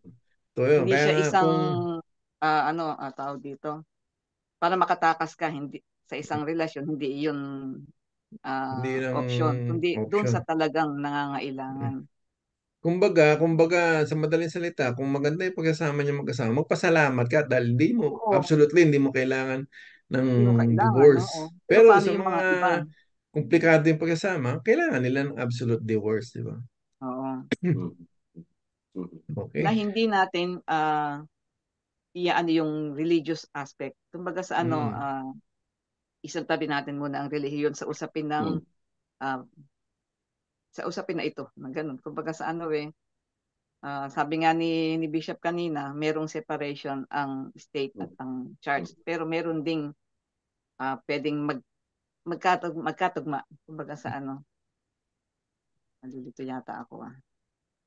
So yun, Hindi kaya siya nga isang, kung tawag dito, para makatakas ka hindi sa isang relasyon, hindi iyon hindi lang option, kundi dun option. sa talagang nangangailangan. Kumbaga, sa madaling salita, kung maganda yung pagkasama niyo mag-asawa, magpasalamat ka dahil Oo, absolutely hindi mo kailangan ng hindi mo kailangan, oo. divorce. Pero Pero paano sa yung mga mga iba? komplikado yung pagkasama, kailangan nila ng absolute divorce, di ba? Oo. mm, mm, Na Okay. hindi natin iyaano yung religious aspect. Kumbaga sa Mm. isang tabi natin muna ang relihiyon mm, ah, sa usapin na ito, na gano'n. Kumbaga sa sabi nga ni Bishop kanina, merong separation ang state at mm, ang mm. church. Pero meron ding puwedeng magkatugma. Kumbaga sa nalilito yata ako.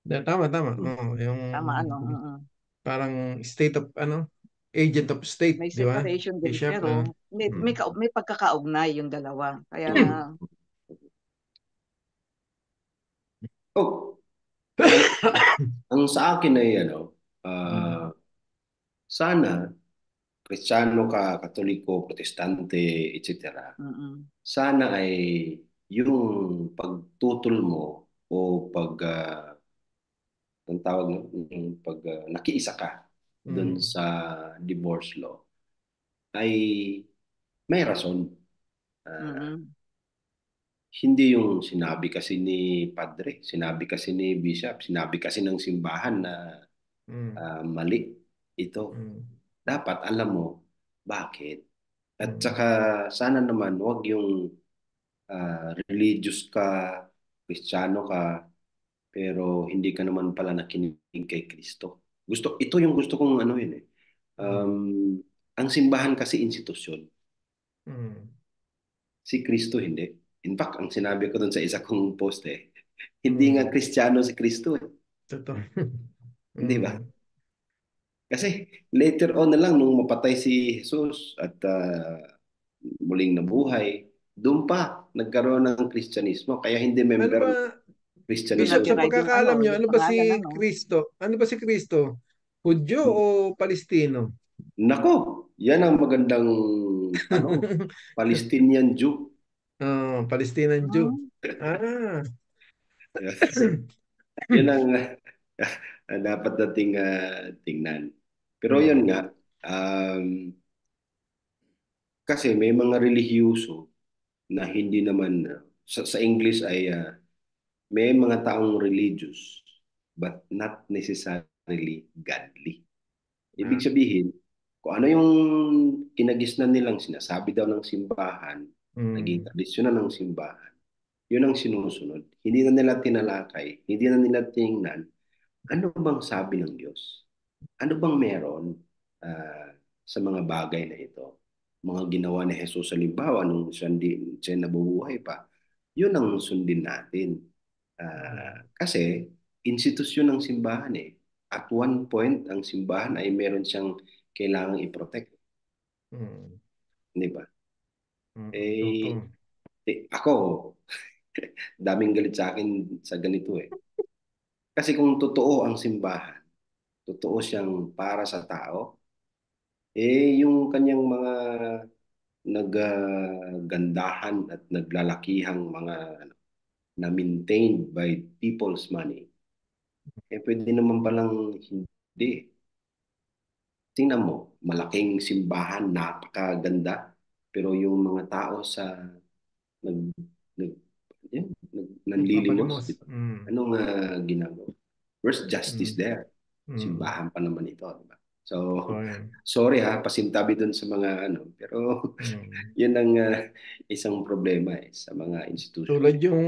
Tama, tama. Mm. Oo, yung Tama parang state of agent of state, may di ba? separation din Bishop, pero mm. may pagkakaugnay yung dalawa. Kaya Mm. Oh, ang, ang sa akin ay Mm. sana Kristiyano ka, Katoliko, Protestante, etc. mm, Sana ay yung pagtutol mo o ang tawag yung pag nakiisa ka doon Mm. sa divorce law ay may rason. Ah, mm, Hindi yung sinabi kasi ni Padre, sinabi kasi ni Bishop, sinabi kasi ng simbahan na Mm. mali ito. Mm. Dapat alam mo bakit. At Mm. saka sana naman wag yung religious ka, Kristiyano ka, pero hindi ka naman pala nakinig kay Kristo. Ito yung gusto kong ano yun eh. Mm. Ang simbahan kasi institusyon, Mm. si Kristo hindi. In fact, ang sinabi ko dun sa isa kong post hindi nga Mm. Kristiyano si Kristo. Totoo. Hindi ba? Mm. Kasi later on na lang nung mapatay si Jesus at muling nabuhay, doon pa nagkaroon ng Kristyanismo. Kaya hindi Ano member ba, ng doon Bishop, Kristyanismo. sa nag-derive pagkakaalam nyo, yung pangalan Ano ba si Kristo? Hudyo o Palestino? Nako, yan ang magandang tanong. Palestinian Jew. Palestinian Jew. Hmm. Ah. Yan ang dapat nating tingnan. Pero yun Mm. nga, um, kasi may mga relihiyoso na hindi naman, sa English ay may mga taong religious but not necessarily godly. Ibig Ah. sabihin, kung ano yung kinagisnan nilang sinasabi daw ng simbahan, naging Mm. tradisyon na ng simbahan, yun ang sinusunod. Hindi na nila tinalakay, hindi na nila tingnan, ano bang sabi ng Diyos? Ano bang meron sa mga bagay na ito? Mga ginawa ni Jesus sa limbawa nung siya nabubuhay pa, yun ang sundin natin. Kasi institusyon ng simbahan eh. At one point, ang simbahan ay meron siyang kailangang i-protect. Mm. Di ba? Totoo. Ako, daming galit sa akin sa ganito eh. Kasi kung totoo ang simbahan, totoo siyang para sa tao, yung kanyang mga naggandahan at naglalakihang mga na maintained by people's money, pwede naman palang hindi. Tingnan mo, malaking simbahan, napakaganda, pero yung mga tao sa nag, nag, nanlilimos, Nagpapalimos. di ba? Mm. Anong ginagawa? Where's justice Mm. there? Mm. Simbahan pa naman ito, di ba? So, So, yan. sorry ha, pasintabi dun sa mga pero Mm. yun ang isang problema sa mga institution. Tulad yung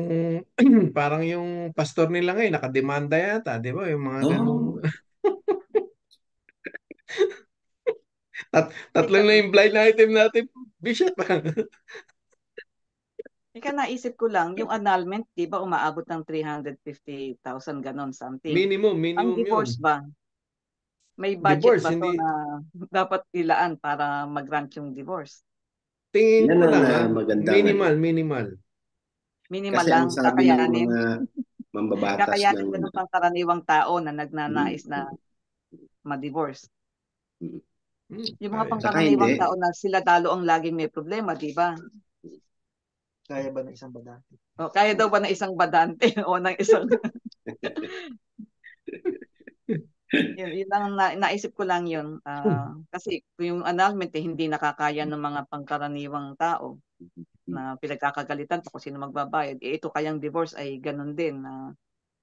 parang yung pastor nila ngayon nakademanda yata, 'di ba? Yung mga ganung Oh, tatlong Ika, na yung blind item natin, Bishop. ika naisip ko lang, yung annulment, di ba umaabot ng 350,000 ganon something. Minimum, Ang minimum yun. divorce ba, may budget Divorce, ba to hindi. na dapat ilaan para mag-grant yung divorce? Tingin yan ko ang lang maganda minimal, ngayon. minimal. Minimal Kasi lang, ang sabi ng kakayanin. mga mambabatas Kakayanin ng ba ng pangkaraniwang tao na mm, nagnanais na mm, ma-divorce? mm. Yung mga Kaya. Saka pangkaraniwang tao hindi. na sila talo ang laging may problema, di ba? Kaya ba ng isang badante? O, kaya daw ba ng isang badante o ng isang yun lang naisip ko lang yun. Kasi yung annulment hindi nakakaya ng mga pangkaraniwang tao na pinagkakagalitan pa kung sino magbabayad. Ito kayang divorce ay ganun din na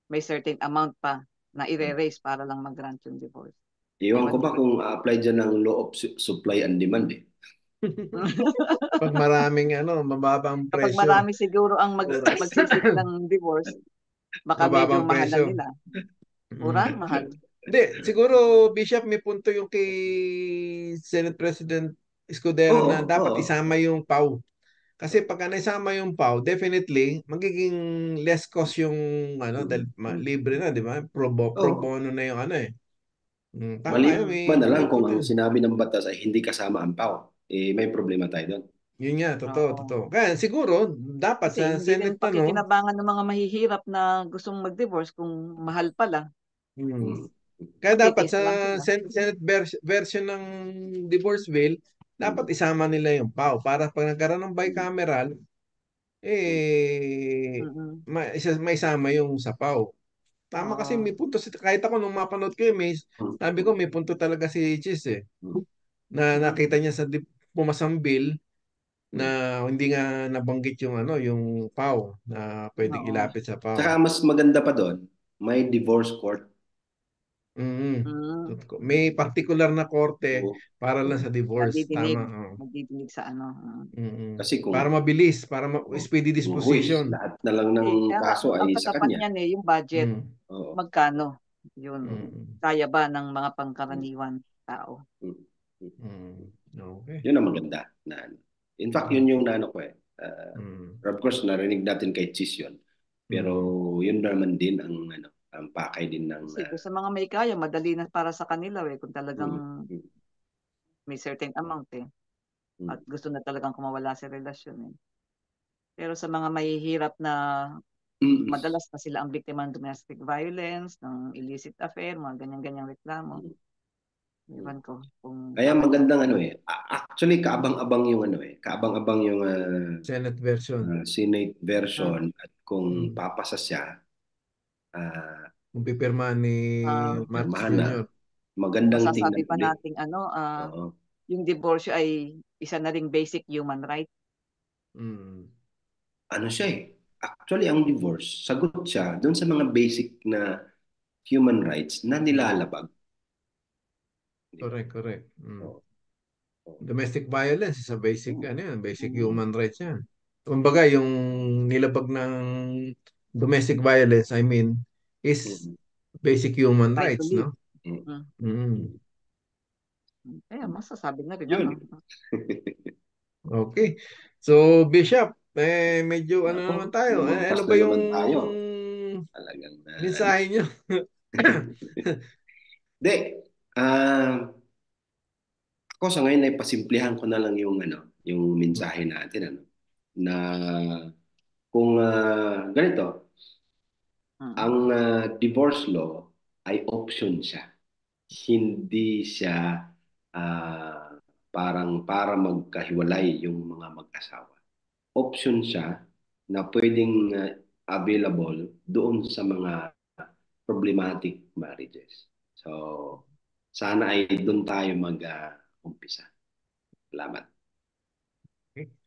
may certain amount pa na i-raise para lang mag-grant yung divorce. Iwan ko Ewan ba ko. kung apply dyan ng law of supply and demand eh. Pag maraming mababang Kapag presyo. marami siguro ang magsisik ng divorce, baka medyo Mababang mahalan presyo. nila. Mura, Mm. mahal. Hindi, siguro Bishop may punto yung kay Senate President Escudero Oo, na dapat oo. isama yung PAW. Kasi pagka naisama yung PAW, definitely magiging less cost yung dahil libre na, di ba? Pro Oo. bono na yung tama yun, Maliban na may lang kung punto ang yun. sinabi ng batas ay hindi kasama ang PAW. May problema tayo doon. Yun nga, totoo, Oo. totoo. Kaya siguro, dapat Kasi sa hindi Senate din pakikinabangan ng mga mahihirap na gustong mag-divorce kung mahal pala. hmm, Mm. kaya dapat Magtitiis sa na lang sila. Senate version ng divorce bill, dapat Mm. isama nila yung PAW para pag nagkaroon ng bicameral, Mm-mm. may isama yung sa PAW. Tama kasi Oo. may punto kahit ako nung mapanood ko yun, sabi ko may punto talaga si Chis Mm. na Mm. nakita niya sa pumasang bill Mm. na hindi nga nabanggit yung yung PAW na pwedeng Oo. ilapit sa Saka PAW. mas maganda pa doon, may divorce court. Mm. Mm. May particular na korte Oo. para lang Oo. sa divorce. Nagdidinig. Tama. Oh. Nagdidinig sa ano. Kasi Para kung mabilis, para oo, speedy kung huwis, disposition. lahat na lang ng Kaya nga, kaso ang ay sa katapat kanya. niyan yung budget. Mm. Oo. Magkano? Yun. Mm. Kaya ba ng mga Mm. pangkaraniwan tao? Mm. Mm. Mm. Okay. Yun ang maganda. In fact, yun Okay. yung naano ko eh. Mm. Of course, narinig natin kay Chis yun. Pero Mm. yun naman din ang pakay din ng Kasi sa mga may kaya, madali na para sa kanila kung mm, talagang mm, may certain amount mm, at gusto na talagang kumawala sa relasyon Pero sa mga mahihirap na mm, madalas na sila ang biktima ng domestic violence, ng illicit affair, mga ganyan-ganyang reklamo, Ewan ko kung Kaya tama. magandang actually kaabang-abang yung kaabang-abang yung Senate version. Senate version at kung Mm. papasa siya, ah, Kung pipirma ni Marcos pirmahan na. Jr. Magandang Masasabi tingnan pa ulit. nating Oo. yung diborsyo ay isa na ring basic human right. Mm. Ano siya actually ang divorce, sagot siya doon sa mga basic na human rights na nilalabag. Correct, correct. Mm. Oo. Domestic violence is a basic, basic human rights yan. Kumbaga, yung nilabag ng domestic violence, I mean, is Mm. basic human Right to rights, live. no? Mm. Mm. Kaya masasabi na rin Yun. Okay. So, Bishop, medyo ano Ako, naman tayo? lumampas Ano na ba yung naman tayo. Talagang mensahe nyo? Hindi. Ako sa ngayon ay pasimplihan ko na lang yung yung mensahe natin na kung ganito, ang divorce law ay option siya. Hindi siya parang para magkahiwalay yung mga mag-asawa. Option siya na pwedeng available doon sa mga problematic marriages. So, sana ay doon tayo mag-umpisa. Salamat. Okay.